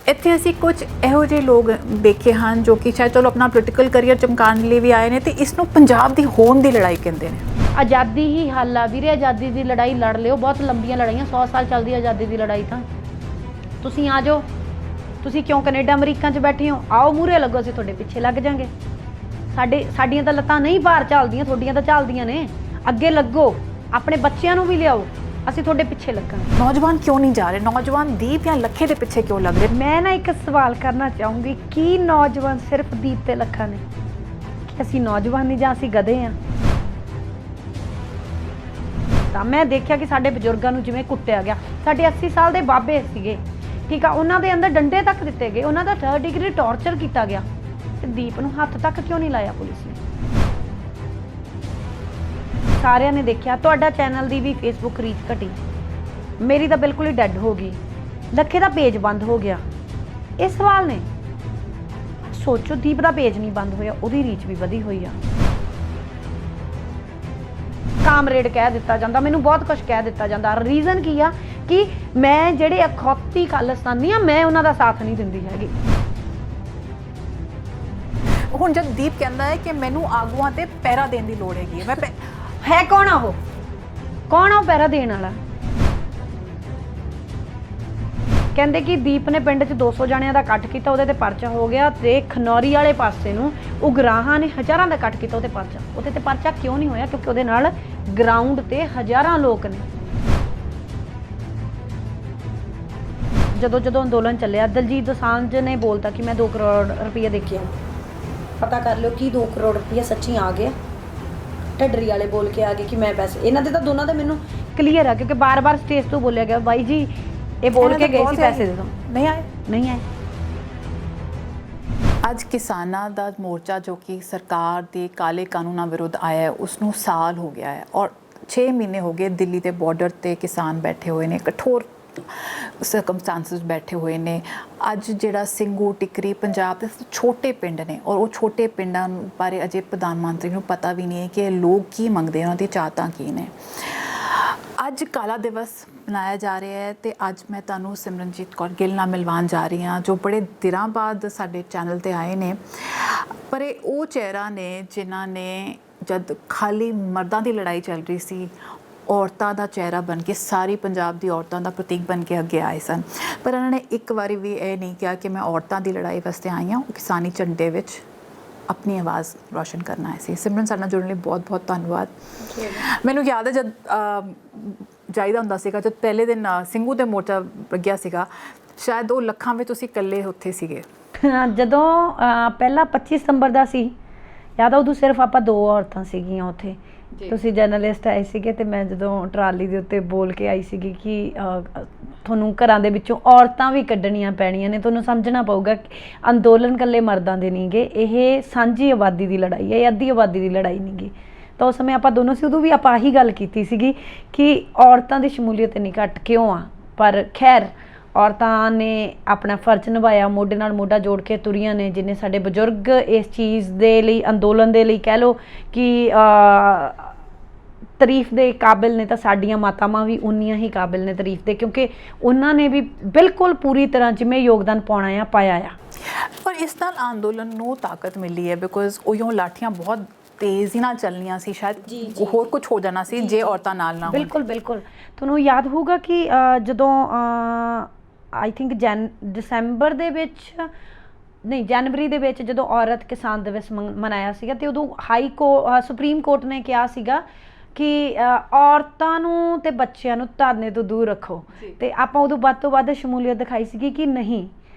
ਇੱਥੇ ਅਸੀਂ ਕੁਝ ਇਹੋ ਜਿਹੇ ਲੋਕ ਦੇਖੇ ਹਨ ਜੋ ਕਿ ਸ਼ਾਇਦ ਚਲੋ ਆਪਣਾ ਪੋਲੀਟੀਕਲ ਕਰੀਅਰ ਚਮਕਾਉਣ ਲਈ ਵੀ ਆਏ ਨੇ, ਤੇ ਇਸ ਨੂੰ ਪੰਜਾਬ ਦੀ ਹੋਂਦ ਦੀ ਲੜਾਈ ਕਹਿੰਦੇ ਨੇ। ਆਜ਼ਾਦੀ ਹੀ ਹੱਲ ਆ ਵੀਰੇ, ਆਜ਼ਾਦੀ ਦੀ ਲੜਾਈ ਲੜ ਲਿਓ, ਬਹੁਤ ਲੰਬੀਆਂ ਲੜਾਈਆਂ, 100 ਸਾਲ ਚੱਲਦੀ ਆਜ਼ਾਦੀ ਦੀ ਲੜਾਈ। ਤਾਂ ਤੁਸੀਂ ਆ ਜਾਓ, ਤੁਸੀਂ ਕਿਉਂ ਕੈਨੇਡਾ ਅਮਰੀਕਾ 'ਚ ਬੈਠੇ ਹੋ, ਆਓ ਮੂਹਰੇ ਲੱਗੋ, ਅਸੀਂ ਤੁਹਾਡੇ ਪਿੱਛੇ ਲੱਗ ਜਾਾਂਗੇ। ਸਾਡੀਆਂ ਤਾਂ ਲੱਤਾਂ ਨਹੀਂ ਬਾਹਰ ਚੱਲਦੀਆਂ, ਤੁਹਾਡੀਆਂ ਤਾਂ ਚੱਲਦੀਆਂ ਨੇ, ਅੱਗੇ ਲੱਗੋ, ਆਪਣੇ ਬੱਚਿਆਂ ਨੂੰ ਵੀ ਲਿਆਓ, ਅਸੀਂ ਤੁਹਾਡੇ ਪਿੱਛੇ ਲੱਗਾਂਗੇ। ਨੌਜਵਾਨ ਕਿਉਂ ਨਹੀਂ ਜਾ ਰਹੇ? ਨੌਜਵਾਨ ਦੀਪ ਜਾਂ ਲੱਖੇ ਦੇ ਪਿੱਛੇ ਕਿਉਂ ਲੱਗ ਰਹੇ? ਮੈਂ ਨਾ ਇੱਕ ਸਵਾਲ ਕਰਨਾ ਚਾਹੂੰਗੀ, ਕੀ ਨੌਜਵਾਨ ਸਿਰਫ ਦੀਪ ਤੇ ਲੱਖਾ ਨੇ? ਕਿ ਅਸੀਂ ਨੌਜਵਾਨ ਨਹੀਂ ਜਾਂ ਅਸੀਂ ਗਧੇ ਹਾਂ? ਤਾਂ ਮੈਂ ਦੇਖਿਆ ਕਿ ਸਾਡੇ ਬਜ਼ੁਰਗਾਂ ਨੂੰ ਜਿਵੇਂ ਕੁੱਟਿਆ ਗਿਆ, ਸਾਡੇ 80 ਸਾਲ ਦੇ ਬਾਬੇ ਸੀਗੇ, ਠੀਕ ਆ, ਉਹਨਾਂ ਦੇ ਅੰਦਰ ਡੰਡੇ ਤੱਕ ਦਿੱਤੇ ਗਏ, ਉਹਨਾਂ ਦਾ 3rd ਡਿਗਰੀ ਟੌਰਚਰ ਕੀਤਾ ਗਿਆ, ਤੇ ਦੀਪ ਨੂੰ ਹੱਥ ਤੱਕ ਕਿਉਂ ਨਹੀਂ ਲਾਇਆ ਪੁਲਿਸ ਨੇ? ਸਾਰਿਆਂ ਨੇ ਦੇਖਿਆ, ਤੁਹਾਡਾ ਚੈਨਲ ਦੀ ਵੀ ਫੇਸਬੁੱਕ ਰੀਚ ਘਟੀ, ਮੇਰੀ ਤਾਂ ਬਿਲਕੁਲ ਹੀ ਡੈਡ ਹੋ ਗਈ, ਲੱਖੇ ਦਾ ਪੇਜ ਬੰਦ ਹੋ ਗਿਆ। ਇਹ ਸਵਾਲ ਨੇ, ਸੋਚੋ, ਦੀਪ ਦਾ ਪੇਜ ਨਹੀਂ ਬੰਦ ਹੋਇਆ, ਉਹਦੀ ਰੀਚ ਵੀ ਵਧੀ ਹੋਈ ਆ। ਕਾਮਰੇਡ ਕਹਿ ਦਿੱਤਾ ਜਾਂਦਾ, ਮੈਨੂੰ ਬਹੁਤ ਕੁਝ ਕਹਿ ਦਿੱਤਾ ਜਾਂਦਾ। ਰੀਜ਼ਨ ਕੀ ਆ ਕਿ ਮੈਂ ਜਿਹੜੇ ਅਖੌਤੀ ਖਾਲਿਸਤਾਨੀ ਆ, ਮੈਂ ਉਹਨਾਂ ਦਾ ਸਾਥ ਨਹੀਂ ਦਿੰਦੀ ਹੈਗੀ। ਹੁਣ ਜਦ ਦੀਪ ਕਹਿੰਦਾ ਹੈ ਕਿ ਮੈਨੂੰ ਆਗੂਆਂ ਤੇ ਪਹਿਰਾ ਦੇਣ ਦੀ ਲੋੜ ਹੈਗੀ, ਮੈਂ ਹੈ ਕੌਣ ਆ ਉਹ? ਕੌਣ ਆ ਉਹ ਪਹਿਰਾ ਦੇਣ ਵਾਲਾ? ਕਹਿੰਦੇ ਕਿ ਦੀਪ ਨੇ ਪਿੰਡ 'ਚ 200 ਜਣਿਆਂ ਦਾ ਇਕੱਠ ਕੀਤਾ, ਉਹਦੇ ਤੇ ਪਰਚਾ ਹੋ ਗਿਆ, ਤੇ ਖਨੌਰੀ ਵਾਲੇ ਪਾਸੇ ਨੂੰ ਉਗਰਾਹਾਂ ਨੇ ਹਜ਼ਾਰਾਂ ਦਾ ਇਕੱਠ ਕੀਤਾ, ਉਹਦੇ ਤੇ ਪਰਚਾ ਕਿਉਂ ਨਹੀਂ ਹੋਇਆ? ਕਿਉਂਕਿ ਉਹਦੇ ਨਾਲ ਗਰਾਊਂਡ ਤੇ ਹਜ਼ਾਰਾਂ ਲੋਕ ਨੇ। ਜਦੋਂ ਅੰਦੋਲਨ ਚੱਲਿਆ, ਦਲਜੀਤ ਦੋਸਾਂਝ ਨੇ ਬੋਲਤਾ ਕਿ ਮੈਂ 2 ਕਰੋੜ ਰੁਪਈਆ ਦੇਖਿਆ, ਪਤਾ ਕਰ ਲਿਓ ਕਿ 2 ਕਰੋੜ ਰੁਪਈਆ ਸੱਚੀ ਆ ਗਿਆ। ਢੱਡਰੀ ਵਾਲੇ ਬੋਲ ਕੇ ਆ ਗਏ ਕਿ ਮੈਂ ਪੈਸੇ, ਇਹਨਾਂ ਦੇ ਤਾਂ ਦੋਨਾਂ ਦੇ ਮੈਨੂੰ ਕਲੀਅਰ ਆ, ਕਿਉਂਕਿ ਬਾਰ-ਬਾਰ ਸਟੇਜ ਤੋਂ ਬੋਲਿਆ ਗਿਆ, ਬਾਈ ਜੀ ਇਹ ਬੋਲ ਕੇ ਗਏ ਸੀ ਪੈਸੇ ਦੇ ਦਿਓ, ਨਹੀਂ ਆਏ। ਅੱਜ ਕਿਸਾਨਾਂ ਦਾ ਮੋਰਚਾ ਜੋ ਕਿ ਸਰਕਾਰ ਦੇ ਕਾਲੇ ਕਾਨੂੰਨਾਂ ਵਿਰੁੱਧ ਆਇਆ ਹੈ, ਉਸ ਨੂੰ ਸਾਲ ਹੋ ਗਿਆ ਹੈ, ਔਰ 6 ਮਹੀਨੇ ਹੋ ਗਏ ਦਿੱਲੀ ਦੇ ਬਾਰਡਰ ਤੇ ਕਿਸਾਨ ਬੈਠੇ ਹੋਏ ਨੇ, ਕਠੋਰ ਸਰਕਮਸਟੈਂਸਸ ਬੈਠੇ ਹੋਏ ਨੇ। ਅੱਜ ਜਿਹੜਾ ਸਿੰਘੂ, ਟਿਕਰੀ ਪੰਜਾਬ ਦੇ ਛੋਟੇ ਪਿੰਡ ਨੇ, ਔਰ ਉਹ ਛੋਟੇ ਪਿੰਡਾਂ ਬਾਰੇ ਅਜੇ ਪ੍ਰਧਾਨ ਮੰਤਰੀ ਨੂੰ ਪਤਾ ਵੀ ਨਹੀਂ ਹੈ ਕਿ ਲੋਕ ਕੀ ਮੰਗਦੇ, ਉਹਨਾਂ ਦੀ ਚਾਹਤਾਂ ਕੀ ਨੇ। ਅੱਜ ਕਾਲਾ ਦਿਵਸ ਮਨਾਇਆ ਜਾ ਰਿਹਾ ਹੈ, ਤੇ ਅੱਜ ਮੈਂ ਤੁਹਾਨੂੰ ਸਿਮਰਨਜੀਤ ਕੌਰ ਗਿੱਲ ਨਾਲ ਮਿਲਵਾਉਣ ਜਾ ਰਹੀ ਹਾਂ, ਜੋ ਬੜੇ ਦਿਨਾਂ ਬਾਅਦ ਸਾਡੇ ਚੈਨਲ 'ਤੇ ਆਏ ਨੇ। ਪਰ ਇਹ ਉਹ ਚਿਹਰਾ ਨੇ ਜਿਨ੍ਹਾਂ ਨੇ ਜਦ ਖਾਲੀ ਮਰਦਾਂ ਦੀ ਲੜਾਈ ਚੱਲ ਰਹੀ ਸੀ, ਔਰਤਾਂ ਦਾ ਚਿਹਰਾ ਬਣ ਕੇ, ਸਾਰੀ ਪੰਜਾਬ ਦੀ ਔਰਤਾਂ ਦਾ ਪ੍ਰਤੀਕ ਬਣ ਕੇ ਅੱਗੇ ਆਏ ਸਨ। ਪਰ ਇਹਨਾਂ ਨੇ ਇੱਕ ਵਾਰੀ ਵੀ ਇਹ ਨਹੀਂ ਕਿਹਾ ਕਿ ਮੈਂ ਔਰਤਾਂ ਦੀ ਲੜਾਈ ਵਾਸਤੇ ਆਈ ਹਾਂ, ਉਹ ਕਿਸਾਨੀ ਝੰਡੇ ਵਿੱਚ ਆਪਣੀ ਆਵਾਜ਼ ਰੋਸ਼ਨ ਕਰਨਾ ਹੈ ਸੀ। ਸਿਮਰਨ, ਸਾਡੇ ਨਾਲ ਜੁੜਨ ਲਈ ਬਹੁਤ ਬਹੁਤ ਧੰਨਵਾਦ। ਮੈਨੂੰ ਯਾਦ ਹੈ ਜਦ ਜਾਈਦਾ ਹੁੰਦਾ ਸੀਗਾ, ਜਦ ਪਹਿਲੇ ਦਿਨ ਸਿੰਘੂ ਦੇ ਮੋਰਚਾ ਲੱਗਿਆ ਸੀਗਾ, ਸ਼ਾਇਦ ਉਹ ਲੱਖਾਂ ਵਿੱਚ ਤੁਸੀਂ ਇਕੱਲੇ ਉੱਥੇ ਸੀਗੇ। ਜਦੋਂ ਪਹਿਲਾ 25 ਸਤੰਬਰ ਦਾ ਸੀ, ਯਾਦ ਆ, ਉਦੋਂ ਸਿਰਫ ਆਪਾਂ 2 ਔਰਤਾਂ ਸੀਗੀਆਂ ਉੱਥੇ। ਤੁਸੀਂ ਜਰਨਲਿਸਟ ਆਏ ਸੀਗੇ, ਤੇ ਮੈਂ ਜਦੋਂ ਟਰਾਲੀ ਦੇ ਉੱਤੇ ਬੋਲ ਕੇ ਆਈ ਸੀਗੀ ਕਿ ਤੁਹਾਨੂੰ ਘਰਾਂ ਦੇ ਵਿੱਚੋਂ ਔਰਤਾਂ ਵੀ ਕੱਢਣੀਆਂ ਪੈਣੀਆਂ ਨੇ, ਤੁਹਾਨੂੰ ਸਮਝਣਾ ਪਊਗਾ ਅੰਦੋਲਨ ਇਕੱਲੇ ਮਰਦਾਂ ਦੇ ਨਹੀਂ ਗੇ, ਇਹ ਸਾਂਝੀ ਆਬਾਦੀ ਦੀ ਲੜਾਈ ਹੈ, ਇਹ ਅੱਧੀ ਆਬਾਦੀ ਦੀ ਲੜਾਈ ਨਹੀਂ ਗੀ। ਤਾਂ ਉਸ ਸਮੇਂ ਆਪਾਂ ਦੋਨੋਂ ਸੀ, ਉਦੋਂ ਵੀ ਆਪਾਂ ਆਹੀ ਗੱਲ ਕੀਤੀ ਸੀਗੀ ਕਿ ਔਰਤਾਂ ਦੀ ਸ਼ਮੂਲੀਅਤ ਨਹੀਂ ਘੱਟ ਕਿਉਂ ਆ। ਪਰ ਖੈਰ, ਔਰਤਾਂ ਨੇ ਆਪਣਾ ਫਰਜ਼ ਨਿਭਾਇਆ, ਮੋਢੇ ਨਾਲ ਮੋਢਾ ਜੋੜ ਕੇ ਤੁਰੀਆਂ ਨੇ। ਜਿੰਨੇ ਸਾਡੇ ਬਜ਼ੁਰਗ ਇਸ ਚੀਜ਼ ਦੇ ਲਈ, ਅੰਦੋਲਨ ਦੇ ਲਈ ਕਹਿ ਲਓ ਕਿ ਤਾਰੀਫ ਦੇ ਕਾਬਿਲ ਨੇ, ਤਾਂ ਸਾਡੀਆਂ ਮਾਤਾਵਾਂ ਵੀ ਉਨੀਆਂ ਹੀ ਕਾਬਿਲ ਨੇ ਤਾਰੀਫ ਦੇ, ਕਿਉਂਕਿ ਉਹਨਾਂ ਨੇ ਵੀ ਬਿਲਕੁਲ ਪੂਰੀ ਤਰ੍ਹਾਂ ਜਿਵੇਂ ਯੋਗਦਾਨ ਪਾਉਣਾ ਆ, ਪਾਇਆ ਆ। ਪਰ ਇਸ ਨਾਲ ਅੰਦੋਲਨ ਨੂੰ ਤਾਕਤ ਮਿਲੀ ਹੈ, ਬਿਕੋਜ਼ ਉਹ ਲਾਠੀਆਂ ਬਹੁਤ ਤੇਜ਼ੀ ਨਾਲ ਚੱਲਣੀਆਂ ਸੀ, ਸ਼ਾਇਦ ਹੋਰ ਕੁਝ ਹੋ ਜਾਣਾ ਸੀ ਜੇ ਔਰਤਾਂ ਨਾਲ ਨਾ। ਬਿਲਕੁਲ ਬਿਲਕੁਲ। ਤੁਹਾਨੂੰ ਯਾਦ ਹੋਊਗਾ ਕਿ ਜਦੋਂ ਆਈ ਥਿੰਕ ਦਸੰਬਰ ਦੇ ਵਿੱਚ, ਨਹੀਂ ਜਨਵਰੀ ਦੇ ਵਿੱਚ, ਜਦੋਂ ਔਰਤ ਕਿਸਾਨ ਦਿਵਸ ਮਨਾਇਆ ਸੀਗਾ, ਤੇ ਉਦੋਂ ਸੁਪਰੀਮ ਕੋਰਟ ਨੇ ਕਿਹਾ ਸੀਗਾ ਕਿ ਔਰਤਾਂ ਨੂੰ ਤੇ ਬੱਚਿਆਂ ਨੂੰ ਧਰਨੇ ਤੋਂ ਦੂਰ ਰੱਖੋ। ਤੇ ਆਪਾਂ ਉਦੋਂ ਵੱਧ ਤੋਂ ਵੱਧ ਸ਼ਮੂਲੀਅਤ ਦਿਖਾਈ ਸੀਗੀ ਕਿ ਨਹੀਂ,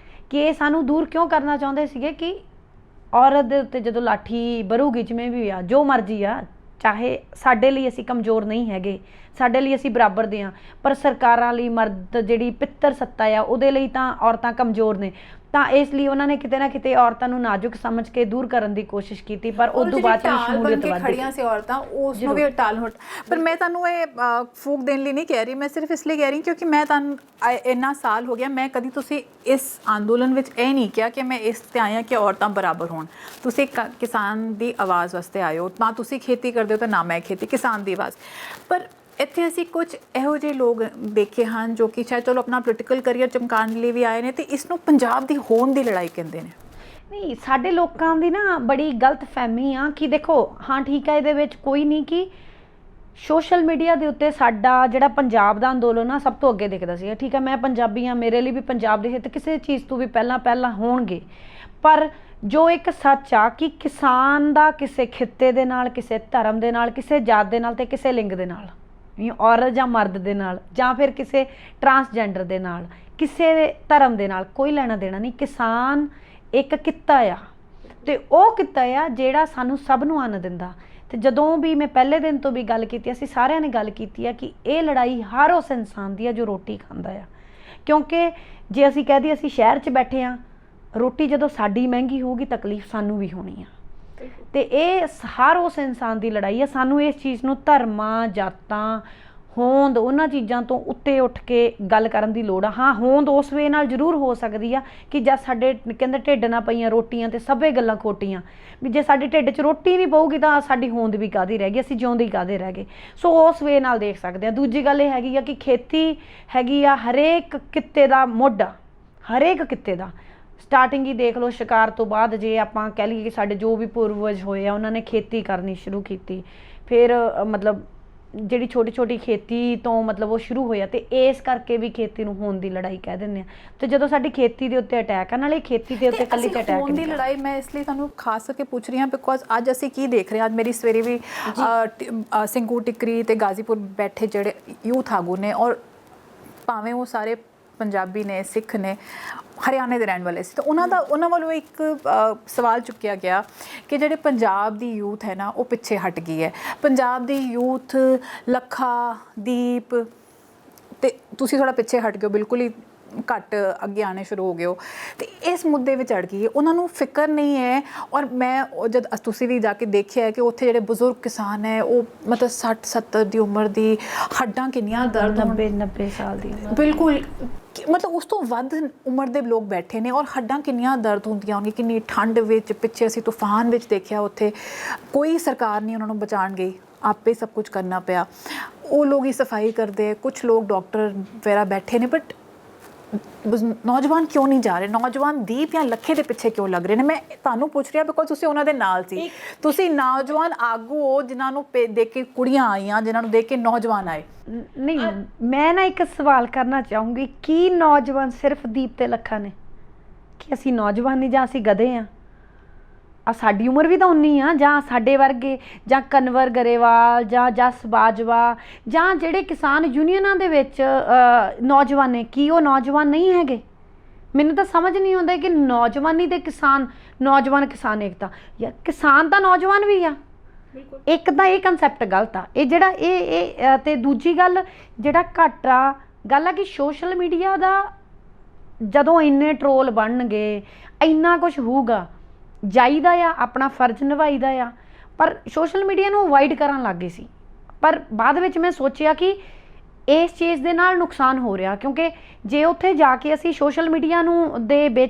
ਕਿ ਇਹ ਸਾਨੂੰ ਦੂਰ ਕਿਉਂ ਕਰਨਾ ਚਾਹੁੰਦੇ ਸੀਗੇ ਕਿ ਔਰਤ ਦੇ ਉੱਤੇ ਜਦੋਂ ਲਾਠੀ ਬਰੂਗੀ, ਜਿਵੇਂ ਵੀ ਆ, ਜੋ ਮਰਜ਼ੀ ਆ, ਚਾਹੇ ਸਾਡੇ ਲਈ ਅਸੀਂ ਕਮਜ਼ੋਰ ਨਹੀਂ ਹੈਗੇ, ਸਾਡੇ ਲਈ ਅਸੀਂ ਬਰਾਬਰ ਦੇ ਹਾਂ, ਪਰ ਸਰਕਾਰਾਂ ਲਈ ਮਰਦ ਜਿਹੜੀ ਪਿੱਤਰ ਸੱਤਾ ਆ, ਉਹਦੇ ਲਈ ਤਾਂ ਔਰਤਾਂ ਕਮਜ਼ੋਰ ਨੇ। ਤਾਂ ਇਸ ਲਈ ਉਹਨਾਂ ਨੇ ਕਿਤੇ ਨਾ ਕਿਤੇ ਔਰਤਾਂ ਨੂੰ ਨਾਜ਼ੁਕ ਸਮਝ ਕੇ ਦੂਰ ਕਰਨ ਦੀ ਕੋਸ਼ਿਸ਼ ਕੀਤੀ, ਪਰ ਉਸ ਤੋਂ ਬਾਅਦ ਸ਼ਮੂਲੀਅਤ ਵੱਧ ਖੜੀਆਂ ਸੀ ਔਰਤਾਂ, ਉਸ ਨੂੰ ਵੀ ਟਾਲ ਹਟ। ਪਰ ਮੈਂ ਤੁਹਾਨੂੰ ਇਹ ਫੂਕ ਦੇਣ ਲਈ ਨਹੀਂ ਕਹਿ ਰਹੀ, ਮੈਂ ਸਿਰਫ ਇਸ ਲਈ ਕਹਿ ਰਹੀ ਕਿਉਂਕਿ ਮੈਂ ਤੁਹਾਨੂੰ ਇੰਨਾ ਸਾਲ ਹੋ ਗਿਆ, ਮੈਂ ਕਦੀ ਤੁਸੀਂ ਇਸ ਅੰਦੋਲਨ ਵਿੱਚ ਇਹ ਨਹੀਂ ਕਿਹਾ ਕਿ ਮੈਂ ਇਸ 'ਤੇ ਆਇਆ ਕਿ ਔਰਤਾਂ ਬਰਾਬਰ ਹੋਣ। ਤੁਸੀਂ ਕਿਸਾਨ ਦੀ ਆਵਾਜ਼ ਵਾਸਤੇ ਆਏ ਹੋ, ਨਾ ਤੁਸੀਂ ਖੇਤੀ ਕਰਦੇ ਹੋ ਤਾਂ ਨਾ ਮੈਂ ਖੇਤੀ, ਕਿਸਾਨ ਦੀ ਆਵਾਜ਼। ਪਰ ਇੱਥੇ ਅਸੀਂ ਕੁਝ ਇਹੋ ਜਿਹੇ ਲੋਕ ਦੇਖੇ ਹਨ ਜੋ ਕਿ ਸ਼ਾਇਦ ਚਲੋ ਆਪਣਾ ਪੋਲੀਟੀਕਲ ਕਰੀਅਰ ਚਮਕਾਉਣ ਲਈ ਵੀ ਆਏ ਨੇ ਤੇ ਇਸ ਨੂੰ ਪੰਜਾਬ ਦੀ ਹੋਂਦ ਦੀ ਲੜਾਈ ਕਹਿੰਦੇ ਨੇ। ਨਹੀਂ, ਸਾਡੇ ਲੋਕਾਂ ਦੀ ਨਾ ਬੜੀ ਗਲਤ ਫਹਿਮੀ ਆ ਕਿ ਦੇਖੋ, ਹਾਂ ਠੀਕ ਹੈ, ਇਹਦੇ ਵਿੱਚ ਕੋਈ ਨਹੀਂ ਕਿ ਸੋਸ਼ਲ ਮੀਡੀਆ ਦੇ ਉੱਤੇ ਸਾਡਾ ਜਿਹੜਾ ਪੰਜਾਬ ਦਾ ਅੰਦੋਲਨ ਆ ਸਭ ਤੋਂ ਅੱਗੇ ਦਿਖਦਾ ਸੀ। ਠੀਕ ਹੈ, ਮੈਂ ਪੰਜਾਬੀ ਹਾਂ, ਮੇਰੇ ਲਈ ਵੀ ਪੰਜਾਬ ਦੇ ਹਿੱਤ ਕਿਸੇ ਚੀਜ਼ ਤੋਂ ਵੀ ਪਹਿਲਾਂ ਹੋਣਗੇ, ਪਰ ਜੋ ਇੱਕ ਸੱਚ ਆ ਕਿ ਕਿਸਾਨ ਦਾ ਕਿਸੇ ਖਿੱਤੇ ਦੇ ਨਾਲ, ਕਿਸੇ ਧਰਮ ਦੇ ਨਾਲ, ਕਿਸੇ ਜਾਤ ਦੇ ਨਾਲ ਤੇ ਕਿਸੇ ਲਿੰਗ ਦੇ ਨਾਲ, ਔਰਤ ਜਾਂ ਮਰਦ ਦੇ ਨਾਲ, ਜਾਂ ਫਿਰ ਕਿਸੇ ਟਰਾਂਸਜੈਂਡਰ ਦੇ ਨਾਲ, ਕਿਸੇ ਧਰਮ ਦੇ ਨਾਲ ਕੋਈ ਲੈਣਾ ਦੇਣਾ ਨਹੀਂ। ਕਿਸਾਨ ਇੱਕ ਕਿੱਤਾ ਆ ਤੇ ਉਹ ਕਿੱਤਾ ਆ ਜਿਹੜਾ ਸਾਨੂੰ ਸਭ ਨੂੰ ਅੰਨ ਦਿੰਦਾ। ਤੇ ਜਦੋਂ ਵੀ ਮੈਂ ਪਹਿਲੇ ਦਿਨ ਤੋਂ ਵੀ ਗੱਲ ਕੀਤੀ, ਅਸੀਂ ਸਾਰਿਆਂ ਨੇ ਗੱਲ ਕੀਤੀ ਆ ਕਿ ਇਹ ਲੜਾਈ ਹਰ ਉਸ ਇਨਸਾਨ ਦੀ ਆ ਜੋ ਰੋਟੀ ਖਾਂਦਾ ਆ। ਕਿਉਂਕਿ ਜੇ ਅਸੀਂ ਕਹਿ ਦਈਏ ਅਸੀਂ ਸ਼ਹਿਰ 'ਚ ਬੈਠੇ ਆ, ਰੋਟੀ ਜਦੋਂ ਸਾਡੀ ਮਹਿੰਗੀ ਹੋਊਗੀ ਤਕਲੀਫ ਸਾਨੂੰ ਵੀ ਹੋਣੀ ਆ। ਤੇ ਇਹ ਹਰ ਉਸ ਇਨਸਾਨ ਦੀ ਲੜਾਈ ਆ। ਸਾਨੂੰ ਇਸ ਚੀਜ਼ ਨੂੰ ਧਰਮਾਂ, ਜਾਤਾਂ, ਹੋਂਦ, ਉਹਨਾਂ ਚੀਜ਼ਾਂ ਤੋਂ ਉੱਤੇ ਉੱਠ ਕੇ ਗੱਲ ਕਰਨ ਦੀ ਲੋੜ ਆ। ਹਾਂ, ਹੋਂਦ ਉਸ ਵੇ ਨਾਲ ਜ਼ਰੂਰ ਹੋ ਸਕਦੀ ਆ ਕਿ ਜਦ ਸਾਡੇ ਕਹਿੰਦੇ ਢਿੱਡ ਨਾ ਪਈਆਂ ਰੋਟੀਆਂ ਤੇ ਸਭੇ ਗੱਲਾਂ ਖੋਟੀਆਂ, ਵੀ ਜੇ ਸਾਡੇ ਢਿੱਡ 'ਚ ਰੋਟੀ ਨਹੀਂ ਪਊਗੀ ਤਾਂ ਸਾਡੀ ਹੋਂਦ ਵੀ ਕਾਹਦੀ ਰਹਿ ਗਈ, ਅਸੀਂ ਜਿਉਂਦੇ ਹੀ ਕਾਹਦੇ ਰਹਿ ਗਏ। ਸੋ ਉਸ ਵੇ ਨਾਲ ਦੇਖ ਸਕਦੇ ਆ। ਦੂਜੀ ਗੱਲ ਇਹ ਹੈਗੀ ਆ ਕਿ ਖੇਤੀ ਹੈਗੀ ਆ ਹਰੇਕ ਕਿੱਤੇ ਦਾ ਮੋਢਾ, ਹਰੇਕ ਕਿੱਤੇ ਦਾ। ਸਟਾਰਟਿੰਗ ਹੀ ਦੇਖ ਲਓ, ਸ਼ਿਕਾਰ ਤੋਂ ਬਾਅਦ ਜੇ ਆਪਾਂ ਕਹਿ ਲਈਏ ਕਿ ਸਾਡੇ ਜੋ ਵੀ ਪੂਰਵਜ ਹੋਏ ਆ ਉਹਨਾਂ ਨੇ ਖੇਤੀ ਕਰਨੀ ਸ਼ੁਰੂ ਕੀਤੀ, ਫਿਰ ਮਤਲਬ ਜਿਹੜੀ ਛੋਟੀ ਛੋਟੀ ਖੇਤੀ ਤੋਂ ਮਤਲਬ ਉਹ ਸ਼ੁਰੂ ਹੋਇਆ, ਤੇ ਇਸ ਕਰਕੇ ਵੀ ਖੇਤੀ ਨੂੰ ਹੋਂਦ ਦੀ ਲੜਾਈ ਕਹਿ ਦਿੰਦੇ ਆ। ਤੇ ਜਦੋਂ ਸਾਡੀ ਖੇਤੀ ਦੇ ਉੱਤੇ ਅਟੈਕ ਆ, ਨਾਲੇ ਖੇਤੀ ਦੇ ਉੱਤੇ ਇਕੱਲੀ ਤੇ ਅਟੈਕ ਹੋਂਦ ਦੀ ਲੜਾਈ ਮੈਂ ਇਸ ਲਈ ਤੁਹਾਨੂੰ ਖਾਸ ਕਰਕੇ ਪੁੱਛ ਰਹੀ ਹਾਂ ਬਿਕੋਜ਼ ਅੱਜ ਅਸੀਂ ਕੀ ਦੇਖ ਰਹੇ ਹਾਂ। ਅੱਜ ਮੇਰੀ ਸਵੇਰੇ ਵੀ ਸਿੰਘੂ ਟਿਕਰੀ ਤੇ ਗਾਜ਼ੀਪੁਰ ਬੈਠੇ ਜਿਹੜੇ ਯੂਥ ਆਗੂ ਨੇ, ਔਰ ਭਾਵੇਂ ਉਹ ਸਾਰੇ ਪੰਜਾਬੀ ਨੇ, ਸਿੱਖ ਨੇ, ਹਰਿਆਣੇ ਦੇ ਰਹਿਣ ਵਾਲੇ ਸੀ, ਤਾਂ ਉਹਨਾਂ ਵੱਲੋਂ ਇੱਕ ਸਵਾਲ ਚੁੱਕਿਆ ਗਿਆ ਕਿ ਜਿਹੜੇ ਪੰਜਾਬ ਦੀ ਯੂਥ ਹੈ ਨਾ ਉਹ ਪਿੱਛੇ ਹਟ ਗਈ ਹੈ। ਪੰਜਾਬ ਦੀ ਯੂਥ ਲੱਖਾ, ਦੀਪ ਤੇ ਤੁਸੀਂ ਥੋੜ੍ਹਾ ਪਿੱਛੇ ਹਟ ਗਏ ਹੋ, ਬਿਲਕੁਲ ਹੀ ਘੱਟ ਅੱਗੇ ਆਉਣੇ ਸ਼ੁਰੂ ਹੋ ਗਏ ਹੋ, ਤੇ ਇਸ ਮੁੱਦੇ ਵਿੱਚ ਅੜ ਗਈ ਹੈ। ਉਹਨਾਂ ਨੂੰ ਫਿਕਰ ਨਹੀਂ ਹੈ। ਔਰ ਮੈਂ ਜਦ ਤੁਸੀਂ ਵੀ ਜਾ ਕੇ ਦੇਖਿਆ ਕਿ ਉੱਥੇ ਜਿਹੜੇ ਬਜ਼ੁਰਗ ਕਿਸਾਨ ਹੈ ਉਹ ਮਤਲਬ 60-70 ਦੀ ਉਮਰ ਦੀ, ਹੱਡਾਂ ਕਿੰਨੀਆਂ ਦਰਦ, 90 ਸਾਲ ਦੀ, ਬਿਲਕੁਲ ਮਤਲਬ ਉਸ ਤੋਂ ਵੱਧ ਉਮਰ ਦੇ ਲੋਕ ਬੈਠੇ ਨੇ, ਔਰ ਹੱਡਾਂ ਕਿੰਨੀਆਂ ਦਰਦ ਹੁੰਦੀਆਂ ਹੋਣਗੀਆਂ, ਕਿੰਨੀ ਠੰਡ ਵਿੱਚ। ਪਿੱਛੇ ਅਸੀਂ ਤੂਫਾਨ ਵਿੱਚ ਦੇਖਿਆ, ਉੱਥੇ ਕੋਈ ਸਰਕਾਰ ਨਹੀਂ ਉਹਨਾਂ ਨੂੰ ਬਚਾਉਣ ਗਈ, ਆਪੇ ਸਭ ਕੁਝ ਕਰਨਾ ਪਿਆ। ਉਹ ਲੋਕ ਹੀ ਸਫਾਈ ਕਰਦੇ, ਕੁਛ ਲੋਕ ਡਾਕਟਰ ਵਗੈਰਾ ਬੈਠੇ ਨੇ, ਬਟ ਨੌਜਵਾਨ ਕਿਉਂ ਨਹੀਂ ਜਾ ਰਹੇ? ਨੌਜਵਾਨ ਦੀਪ ਜਾਂ ਲੱਖੇ ਦੇ ਪਿੱਛੇ ਕਿਉਂ ਲੱਗ ਰਹੇ ਨੇ? ਮੈਂ ਤੁਹਾਨੂੰ ਪੁੱਛ ਰਿਹਾ ਬਿਕੋਜ਼ ਤੁਸੀਂ ਉਹਨਾਂ ਦੇ ਨਾਲ ਸੀ। ਤੁਸੀਂ ਨੌਜਵਾਨ ਆਗੂ ਹੋ ਜਿਨ੍ਹਾਂ ਨੂੰ ਦੇਖ ਕੇ ਕੁੜੀਆਂ ਆਈਆਂ, ਜਿਨ੍ਹਾਂ ਨੂੰ ਦੇਖ ਕੇ ਨੌਜਵਾਨ ਆਏ। ਨਹੀਂ, ਮੈਂ ਨਾ ਇੱਕ ਸਵਾਲ ਕਰਨਾ ਚਾਹੂੰਗੀ, ਕੀ ਨੌਜਵਾਨ ਸਿਰਫ ਦੀਪ ਤੇ ਲੱਖਾ ਨੇ? ਕਿ ਅਸੀਂ ਨੌਜਵਾਨ ਨਹੀਂ, ਜਾਂ ਅਸੀਂ ਗਧੇ ਆ? ਸਾਡੀ ਉਮਰ ਵੀ ਤਾਂ ਉਨੀ ਆ, ਜਾਂ ਸਾਡੇ ਵਰਗੇ, ਜਾਂ ਕਨਵਰ ਗਰੇਵਾਲ, ਜਾਂ ਜਸ ਬਾਜਵਾ, ਜਾਂ ਜਿਹੜੇ ਕਿਸਾਨ ਯੂਨੀਅਨਾਂ ਦੇ ਵਿੱਚ ਨੌਜਵਾਨ ਨੇ, ਕੀ ਉਹ ਨੌਜਵਾਨ ਨਹੀਂ ਹੈਗੇ? ਮੈਨੂੰ ਤਾਂ ਸਮਝ ਨਹੀਂ ਆਉਂਦਾ ਕਿ ਨੌਜਵਾਨੀ ਤੇ ਕਿਸਾਨ, ਨੌਜਵਾਨ ਕਿਸਾਨ ਏਕਤਾ, ਯਾਰ ਕਿਸਾਨ ਤਾਂ ਨੌਜਵਾਨ ਵੀ ਆ। ਇੱਕ ਤਾਂ ਇਹ ਕਨਸੈਪਟ ਗਲਤ ਆ, ਇਹ ਜਿਹੜਾ ਇਹ ਤੇ ਦੂਜੀ ਗੱਲ ਜਿਹੜਾ ਘੱਟ ਆ ਗੱਲ ਆ ਕਿ ਸੋਸ਼ਲ ਮੀਡੀਆ ਦਾ ਜਦੋਂ ਇੰਨੇ ਟਰੋਲ ਬਣਨਗੇ, ਇੰਨਾ ਕੁਝ ਹੋਊਗਾ, ਜਾਈਦਾ ਆ, ਆਪਣਾ ਫਰਜ਼ ਨਿਭਾਈਦਾ ਆ, ਪਰ ਸੋਸ਼ਲ ਮੀਡੀਆ ਨੂੰ ਅਵੋਇਡ ਕਰਨ ਲੱਗ ਗਏ ਸੀ। ਪਰ ਬਾਅਦ ਵਿੱਚ ਮੈਂ ਸੋਚਿਆ ਕਿ ਇਸ ਚੀਜ਼ ਦੇ ਨਾਲ ਨੁਕਸਾਨ ਹੋ ਰਿਹਾ, ਕਿਉਂਕਿ ਜੇ ਉੱਥੇ ਜਾ ਕੇ ਅਸੀਂ ਸੋਸ਼ਲ ਮੀਡੀਆ ਨੂੰ ਦੇ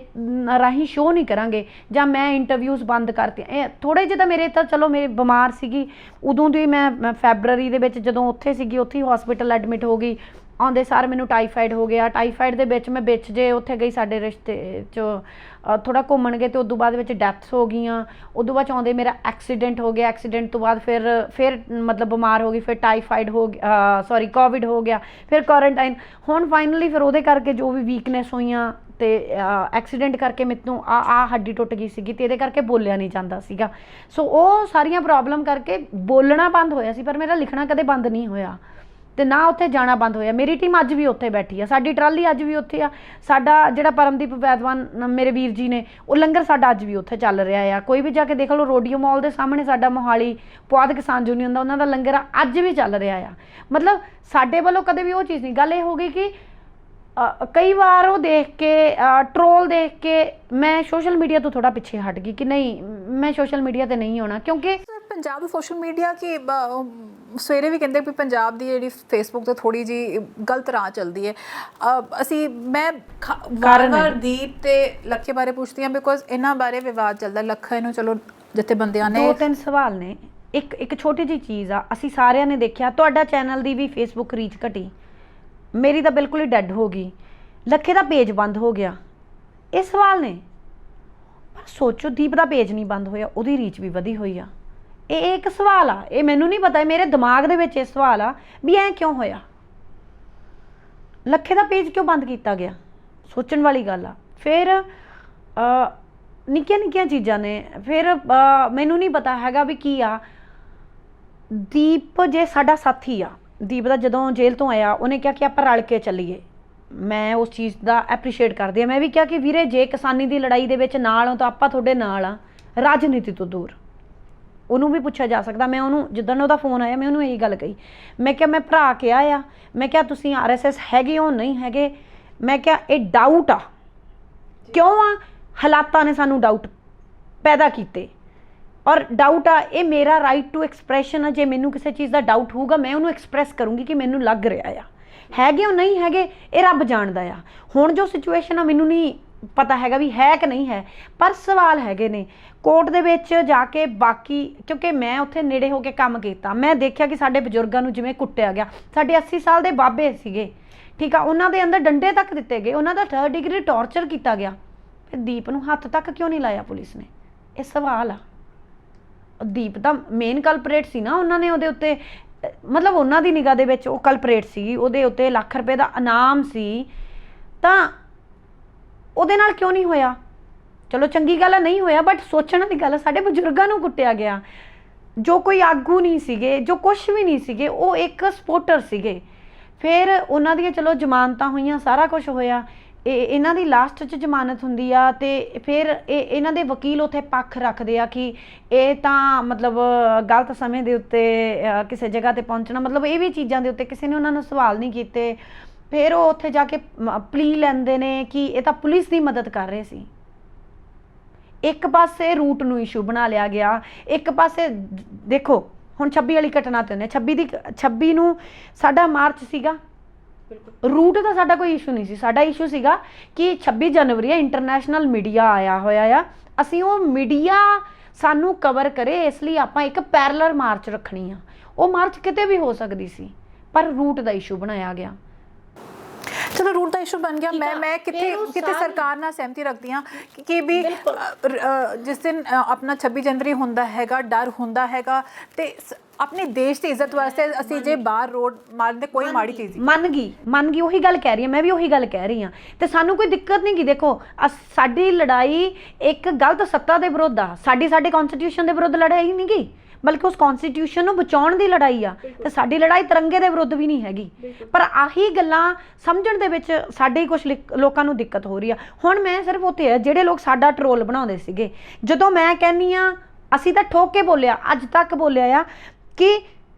ਰਾਹੀਂ ਸ਼ੋਅ ਨਹੀਂ ਕਰਾਂਗੇ, ਜਾਂ ਮੈਂ ਇੰਟਰਵਿਊਜ਼ ਬੰਦ ਕਰਤੀਆਂ, ਥੋੜ੍ਹੇ ਜਿਹੇ ਤਾਂ ਮੇਰੇ ਤਾਂ ਚਲੋ ਮੇਰੇ ਬਿਮਾਰ ਸੀਗੀ ਉਦੋਂ ਦੀ, ਮੈਂ ਫੈਬਰਰੀ ਦੇ ਵਿੱਚ ਜਦੋਂ ਉੱਥੇ ਸੀਗੀ, ਉੱਥੇ ਹੀ ਹਸਪੀਟਲ ਐਡਮਿਟ ਹੋ ਗਈ। ਆਉਂਦੇ ਸਾਰ ਮੈਨੂੰ ਟਾਈਫਾਈਡ ਹੋ ਗਿਆ। ਟਾਈਫਾਈਡ ਦੇ ਵਿੱਚ ਮੈਂ ਜੇ ਉੱਥੇ ਗਈ ਸਾਡੇ ਰਿਸ਼ਤੇ 'ਚ ਥੋੜ੍ਹਾ ਘੁੰਮਣ ਗਏ, ਅਤੇ ਉਦੋਂ ਬਾਅਦ ਵਿੱਚ ਡੈਥਸ ਹੋ ਗਈਆਂ। ਉਦੋਂ ਬਾਅਦ 'ਚ ਆਉਂਦੇ ਮੇਰਾ ਐਕਸੀਡੈਂਟ ਹੋ ਗਿਆ। ਐਕਸੀਡੈਂਟ ਤੋਂ ਬਾਅਦ ਫਿਰ ਮਤਲਬ ਬਿਮਾਰ ਹੋ ਗਈ, ਫਿਰ ਟਾਈਫਾਈਡ ਹੋ ਗਿਆ, ਸੌਰੀ ਕੋਵਿਡ ਹੋ ਗਿਆ, ਫਿਰ ਕੁਆਰੰਟਾਈਨ। ਹੁਣ ਫਾਈਨਲੀ ਫਿਰ ਉਹਦੇ ਕਰਕੇ ਜੋ ਵੀ ਵੀਕਨੈਸ ਹੋਈਆਂ, ਅਤੇ ਐਕਸੀਡੈਂਟ ਕਰਕੇ ਮੈਨੂੰ ਹੱਡੀ ਟੁੱਟ ਗਈ ਸੀਗੀ, ਅਤੇ ਇਹਦੇ ਕਰਕੇ ਬੋਲਿਆ ਨਹੀਂ ਜਾਂਦਾ ਸੀਗਾ। ਸੋ ਉਹ ਸਾਰੀਆਂ ਪ੍ਰੋਬਲਮ ਕਰਕੇ ਬੋਲਣਾ ਬੰਦ ਹੋਇਆ ਸੀ, ਪਰ ਮੇਰਾ ਲਿਖਣਾ ਕਦੇ ਬੰਦ ਨਹੀਂ ਹੋਇਆ, ਅਤੇ ਨਾ ਉੱਥੇ ਜਾਣਾ ਬੰਦ ਹੋਇਆ। ਮੇਰੀ ਟੀਮ ਅੱਜ ਵੀ ਉੱਥੇ ਬੈਠੀ ਆ, ਸਾਡੀ ਟਰਾਲੀ ਅੱਜ ਵੀ ਉੱਥੇ ਆ। ਸਾਡਾ ਜਿਹੜਾ ਪਰਮਦੀਪ ਵੈਦਵਾਨ ਮੇਰੇ ਵੀਰ ਜੀ ਨੇ, ਉਹ ਲੰਗਰ ਸਾਡਾ ਅੱਜ ਵੀ ਉੱਥੇ ਚੱਲ ਰਿਹਾ ਆ। ਕੋਈ ਵੀ ਜਾ ਕੇ ਦੇਖ ਲਓ, ਰੋਡੀਓ ਮਾਲ ਦੇ ਸਾਹਮਣੇ ਸਾਡਾ ਮੋਹਾਲੀ ਪੁਆਧ ਕਿਸਾਨ ਯੂਨੀਅਨ ਦਾ ਉਹਨਾਂ ਦਾ ਲੰਗਰ ਆ, ਅੱਜ ਵੀ ਚੱਲ ਰਿਹਾ ਆ। ਮਤਲਬ ਸਾਡੇ ਵੱਲੋਂ ਕਦੇ ਵੀ ਉਹ ਚੀਜ਼ ਨਹੀਂ। ਗੱਲ ਇਹ ਹੋ ਗਈ ਕਿ ਕਈ ਵਾਰ ਉਹ ਦੇਖ ਕੇ ਟਰੋਲ ਦੇਖ ਕੇ ਮੈਂ ਸੋਸ਼ਲ ਮੀਡੀਆ ਤੋਂ ਥੋੜ੍ਹਾ ਪਿੱਛੇ ਹਟ ਗਈ ਕਿ ਨਹੀਂ, ਮੈਂ ਸੋਸ਼ਲ ਮੀਡੀਆ 'ਤੇ ਨਹੀਂ ਹੋਣਾ, ਕਿਉਂਕਿ ਪੰਜਾਬ ਦੀ ਸੋਸ਼ਲ ਮੀਡੀਆ ਕੀ ਸਵੇਰੇ ਵੀ ਕਹਿੰਦੇ ਵੀ ਪੰਜਾਬ ਦੀ ਜਿਹੜੀ ਫੇਸਬੁੱਕ 'ਤੇ ਥੋੜ੍ਹੀ ਜਿਹੀ ਗਲਤ ਰਾਹ ਚੱਲਦੀ ਹੈ। ਮੈਂ ਵਾਰ-ਵਾਰ ਦੀਪ ਤੇ ਲੱਖੇ ਬਾਰੇ ਪੁੱਛਦੀ ਹਾਂ ਬਿਕੋਜ਼ ਇਹਨਾਂ ਬਾਰੇ ਵਿਵਾਦ ਚੱਲਦਾ। ਲੱਖੇ ਨੂੰ ਚਲੋ ਜਥੇਬੰਦੀਆਂ ਨੇ 2-3 ਸਵਾਲ ਨੇ। ਇੱਕ ਛੋਟੀ ਜਿਹੀ ਚੀਜ਼ ਆ, ਅਸੀਂ ਸਾਰਿਆਂ ਨੇ ਦੇਖਿਆ ਤੁਹਾਡਾ ਚੈਨਲ ਦੀ ਵੀ ਫੇਸਬੁੱਕ ਰੀਚ ਘਟੀ, ਮੇਰੀ ਤਾਂ ਬਿਲਕੁਲ ਹੀ ਡੈਡ ਹੋ ਗਈ, ਲੱਖੇ ਦਾ ਪੇਜ ਬੰਦ ਹੋ ਗਿਆ। ਇਹ ਸਵਾਲ ਨੇ, ਪਰ ਸੋਚੋ ਦੀਪ ਦਾ ਪੇਜ ਨਹੀਂ ਬੰਦ ਹੋਇਆ, ਉਹਦੀ ਰੀਚ ਵੀ ਵਧੀ ਹੋਈ ਆ। ਇਹ ਇੱਕ ਸਵਾਲ ਆ, ਇਹ ਮੈਨੂੰ ਨਹੀਂ ਪਤਾ, ਮੇਰੇ ਦਿਮਾਗ ਦੇ ਵਿੱਚ ਇਹ ਸਵਾਲ ਆ ਵੀ ਐਂ ਕਿਉਂ ਹੋਇਆ, ਲੱਖੇ ਦਾ ਪੇਜ ਕਿਉਂ ਬੰਦ ਕੀਤਾ ਗਿਆ, ਸੋਚਣ ਵਾਲੀ ਗੱਲ ਆ। ਫਿਰ ਨਿੱਕੀਆਂ ਨਿੱਕੀਆਂ ਚੀਜ਼ਾਂ ਨੇ। ਫਿਰ ਮੈਨੂੰ ਨਹੀਂ ਪਤਾ ਹੈਗਾ ਵੀ ਕੀ ਆ। ਦੀਪ ਜੇ ਸਾਡਾ ਸਾਥੀ ਆ, ਦੀਪ ਦਾ ਜਦੋਂ ਜੇਲ੍ਹ ਤੋਂ ਆਇਆ ਉਹਨੇ ਕਿਹਾ ਕਿ ਆਪਾਂ ਰਲ ਕੇ ਚੱਲੀਏ, ਮੈਂ ਉਸ ਚੀਜ਼ ਦਾ ਐਪਰੀਸ਼ੀਏਟ ਕਰਦੀ ਹਾਂ। ਮੈਂ ਵੀ ਕਿਹਾ ਕਿ ਵੀਰੇ ਜੇ ਕਿਸਾਨੀ ਦੀ ਲੜਾਈ ਦੇ ਵਿੱਚ ਨਾਲ ਹੋ ਤਾਂ ਆਪਾਂ ਤੁਹਾਡੇ ਨਾਲ ਆ, ਰਾਜਨੀਤੀ ਤੋਂ ਦੂਰ। ਉਹਨੂੰ ਵੀ ਪੁੱਛਿਆ ਜਾ ਸਕਦਾ, ਮੈਂ ਉਹਨੂੰ ਜਿੱਦਣ ਉਹਦਾ ਫੋਨ ਆਇਆ ਮੈਂ ਉਹਨੂੰ ਇਹੀ ਗੱਲ ਕਹੀ, ਮੈਂ ਕਿਹਾ ਮੈਂ ਭਰਾ ਕਿਹਾ ਆ, ਮੈਂ ਕਿਹਾ ਤੁਸੀਂ RSS ਹੈਗੇ ਹੋ ਨਹੀਂ ਹੈਗੇ, ਮੈਂ ਕਿਹਾ ਇਹ ਡਾਊਟ ਆ, ਕਿਉਂ ਆ, ਹਾਲਾਤਾਂ ਨੇ ਸਾਨੂੰ ਡਾਊਟ ਪੈਦਾ ਕੀਤੇ, ਔਰ ਡਾਊਟ ਆ, ਇਹ ਮੇਰਾ ਰਾਈਟ ਟੂ ਐਕਸਪ੍ਰੈਸ਼ਨ ਆ। ਜੇ ਮੈਨੂੰ ਕਿਸੇ ਚੀਜ਼ ਦਾ ਡਾਊਟ ਹੋਊਗਾ ਮੈਂ ਉਹਨੂੰ ਐਕਸਪ੍ਰੈਸ ਕਰੂੰਗੀ ਕਿ ਮੈਨੂੰ ਲੱਗ ਰਿਹਾ ਆ, ਹੈਗੇ ਉਹ ਨਹੀਂ ਹੈਗੇ ਇਹ ਰੱਬ ਜਾਣਦਾ ਆ। ਹੁਣ ਜੋ ਸਿਚੁਏਸ਼ਨ ਆ ਮੈਨੂੰ ਨਹੀਂ ਪਤਾ ਹੈਗਾ ਵੀ ਹੈ ਕਿ ਨਹੀਂ ਹੈ, ਪਰ ਸਵਾਲ ਹੈਗੇ ਨੇ। ਕੋਰਟ ਦੇ ਵਿੱਚ ਜਾ ਕੇ ਬਾਕੀ, ਕਿਉਂਕਿ ਮੈਂ ਉੱਥੇ ਨੇੜੇ ਹੋ ਕੇ ਕੰਮ ਕੀਤਾ, ਮੈਂ ਦੇਖਿਆ ਕਿ ਸਾਡੇ ਬਜ਼ੁਰਗਾਂ ਨੂੰ ਜਿਵੇਂ ਕੁੱਟਿਆ ਗਿਆ। ਸਾਡੇ 80 ਸਾਲ ਦੇ ਬਾਬੇ ਸੀਗੇ, ਠੀਕ ਆ, ਉਹਨਾਂ ਦੇ ਅੰਦਰ ਡੰਡੇ ਤੱਕ ਦਿੱਤੇ ਗਏ, ਉਹਨਾਂ ਦਾ 3rd ਡਿਗਰੀ ਟੌਰਚਰ ਕੀਤਾ ਗਿਆ। ਫਿਰ ਦੀਪ ਨੂੰ ਹੱਥ ਤੱਕ ਕਿਉਂ ਨਹੀਂ ਲਾਇਆ ਪੁਲਿਸ ਨੇ, ਇਹ ਸਵਾਲ ਆ। ਦੀਪ ਤਾਂ ਮੇਨ ਕਲਪਰੇਟ ਸੀ ਨਾ, ਉਹਨਾਂ ਨੇ ਉਹਦੇ ਉੱਤੇ ਮਤਲਬ ਉਹਨਾਂ ਦੀ ਨਿਗਾਹ ਦੇ ਵਿੱਚ ਉਹ ਕਲਪਰੇਟ ਸੀ, ਉਹਦੇ ਉੱਤੇ ਲੱਖ ਰੁਪਏ ਦਾ ਇਨਾਮ ਸੀ, ਤਾਂ ਉਹਦੇ ਨਾਲ ਕਿਉਂ ਨਹੀਂ ਹੋਇਆ? ਚਲੋ ਚੰਗੀ ਗੱਲ ਆ ਨਹੀਂ ਹੋਇਆ, ਬਟ ਸੋਚਣ ਵਾਲੀ ਗੱਲ, ਸਾਡੇ ਬਜ਼ੁਰਗਾਂ ਨੂੰ ਕੁੱਟਿਆ ਗਿਆ, ਜੋ ਕੋਈ ਆਗੂ ਨਹੀਂ ਸੀਗੇ, ਜੋ ਕੁਛ ਵੀ ਨਹੀਂ ਸੀਗੇ, ਉਹ ਇੱਕ ਸਪੋਰਟਰ ਸੀਗੇ। ਫਿਰ ਉਹਨਾਂ ਦੀਆਂ ਚਲੋ ਜ਼ਮਾਨਤਾਂ ਹੋਈਆਂ, ਸਾਰਾ ਕੁਝ ਹੋਇਆ, ਇਹਨਾਂ ਦੀ ਲਾਸਟ 'ਚ ਜ਼ਮਾਨਤ ਹੁੰਦੀ ਆ, ਤੇ ਫਿਰ ਇਹਨਾਂ ਦੇ ਵਕੀਲ ਉੱਥੇ ਪੱਖ ਰੱਖਦੇ ਆ ਕਿ ਇਹ ਤਾਂ ਮਤਲਬ ਗਲਤ ਸਮੇਂ ਦੇ ਉੱਤੇ ਕਿਸੇ ਜਗ੍ਹਾ 'ਤੇ ਪਹੁੰਚਣਾ, ਮਤਲਬ ਇਹ ਵੀ ਚੀਜ਼ਾਂ ਦੇ ਉੱਤੇ ਕਿਸੇ ਨੇ ਉਹਨਾਂ ਨੂੰ ਸਵਾਲ ਨਹੀਂ ਕੀਤੇ। ਫਿਰ ਉਹ ਉੱਥੇ ਜਾ ਕੇ ਪਲੀ ਲੈਂਦੇ ਨੇ ਕਿ ਇਹ ਤਾਂ ਪੁਲਿਸ ਦੀ ਮਦਦ ਕਰ ਰਹੇ ਸੀ। ਇੱਕ ਪਾਸੇ ਰੂਟ ਨੂੰ ਇਸ਼ੂ ਬਣਾ ਲਿਆ ਗਿਆ, ਇੱਕ ਪਾਸੇ ਦੇਖੋ ਹੁਣ 26 ਵਾਲੀ ਘਟਨਾ ਤੇ ਨੇ, 26 ਨੂੰ ਸਾਡਾ ਮਾਰਚ ਸੀਗਾ, ਰੂਟ ਦਾ ਸਾਡਾ ਕੋਈ ਇਸ਼ੂ ਨਹੀਂ ਸੀ। ਸਾਡਾ ਇਸ਼ੂ ਸੀਗਾ ਕਿ 26 ਜਨਵਰੀ ਹੈ, ਇੰਟਰਨੈਸ਼ਨਲ ਮੀਡੀਆ ਆਇਆ ਹੋਇਆ ਆ, ਅਸੀਂ ਉਹ ਮੀਡੀਆ ਸਾਨੂੰ ਕਵਰ ਕਰੇ, ਇਸ ਲਈ ਆਪਾਂ ਇੱਕ ਪੈਰਲਰ ਮਾਰਚ ਰੱਖਣੀ ਆ। ਉਹ ਮਾਰਚ ਕਿਤੇ ਵੀ ਹੋ ਸਕਦੀ ਸੀ, ਪਰ ਰੂਟ ਦਾ ਇਸ਼ੂ ਬਣਾਇਆ ਗਿਆ। ਚਲੋ ਰੂਟ ਦਾ ਇਸ਼ੂ ਬਣ ਗਿਆ। ਮੈਂ ਕਿਤੇ ਸਰਕਾਰ ਨਾਲ ਸਹਿਮਤੀ ਰੱਖਦੀ ਹਾਂ ਕਿ ਵੀ ਜਿਸ ਦਿਨ ਆਪਣਾ 26 ਜਨਵਰੀ ਹੁੰਦਾ ਹੈਗਾ, ਡਰ ਹੁੰਦਾ ਹੈਗਾ, ਤੇ ਆਪਣੇ ਦੇਸ਼ ਦੀ ਇੱਜ਼ਤ ਵਾਸਤੇ ਅਸੀਂ ਜੇ ਬਾਹਰ ਰੋਡ ਮਾਰਦੇ ਕੋਈ ਮਾੜੀ ਚੀਜ਼ ਮੰਨ ਗਈ, ਉਹੀ ਗੱਲ ਕਹਿ ਰਹੀ ਹਾਂ, ਮੈਂ ਵੀ ਉਹੀ ਗੱਲ ਕਹਿ ਰਹੀ ਹਾਂ। ਤੇ ਸਾਨੂੰ ਕੋਈ ਦਿੱਕਤ ਨਹੀਂ ਗੀ। ਦੇਖੋ ਸਾਡੀ ਲੜਾਈ ਇੱਕ ਗਲਤ ਸੱਤਾ ਦੇ ਵਿਰੁੱਧ ਆ, ਸਾਡੇ ਕਨਸਟੀਟਿਊਸ਼ਨ ਦੇ ਵਿਰੁੱਧ ਲੜਾਈ ਨਹੀਂ ਗੀ, ਬਲਕਿ ਉਸ ਕਨਸਟੀਟਿਊਸ਼ਨ ਨੂੰ ਬਚਾਉਣ ਦੀ ਲੜਾਈ ਆ। ਤੇ ਸਾਡੀ ਲੜਾਈ ਤਿਰੰਗੇ ਦੇ ਵਿਰੁੱਧ ਵੀ ਨਹੀਂ ਹੈਗੀ, ਪਰ ਆਹੀ ਗੱਲਾਂ ਸਮਝਣ ਦੇ ਵਿੱਚ ਸਾਡੇ ਕੁਝ ਲੋਕਾਂ ਨੂੰ ਦਿੱਕਤ ਹੋ ਰਹੀ ਆ। ਹੁਣ ਮੈਂ ਸਿਰਫ ਉੱਥੇ ਆ ਜਿਹੜੇ ਲੋਕ ਸਾਡਾ ਟਰੋਲ ਬਣਾਉਂਦੇ ਸੀਗੇ, ਜਦੋਂ ਮੈਂ ਕਹਿੰਦੀ ਆ ਅਸੀਂ ਤਾਂ ਠੋਕ ਕੇ ਬੋਲਿਆ, ਅੱਜ ਤੱਕ ਬੋਲਿਆ ਆ ਕਿ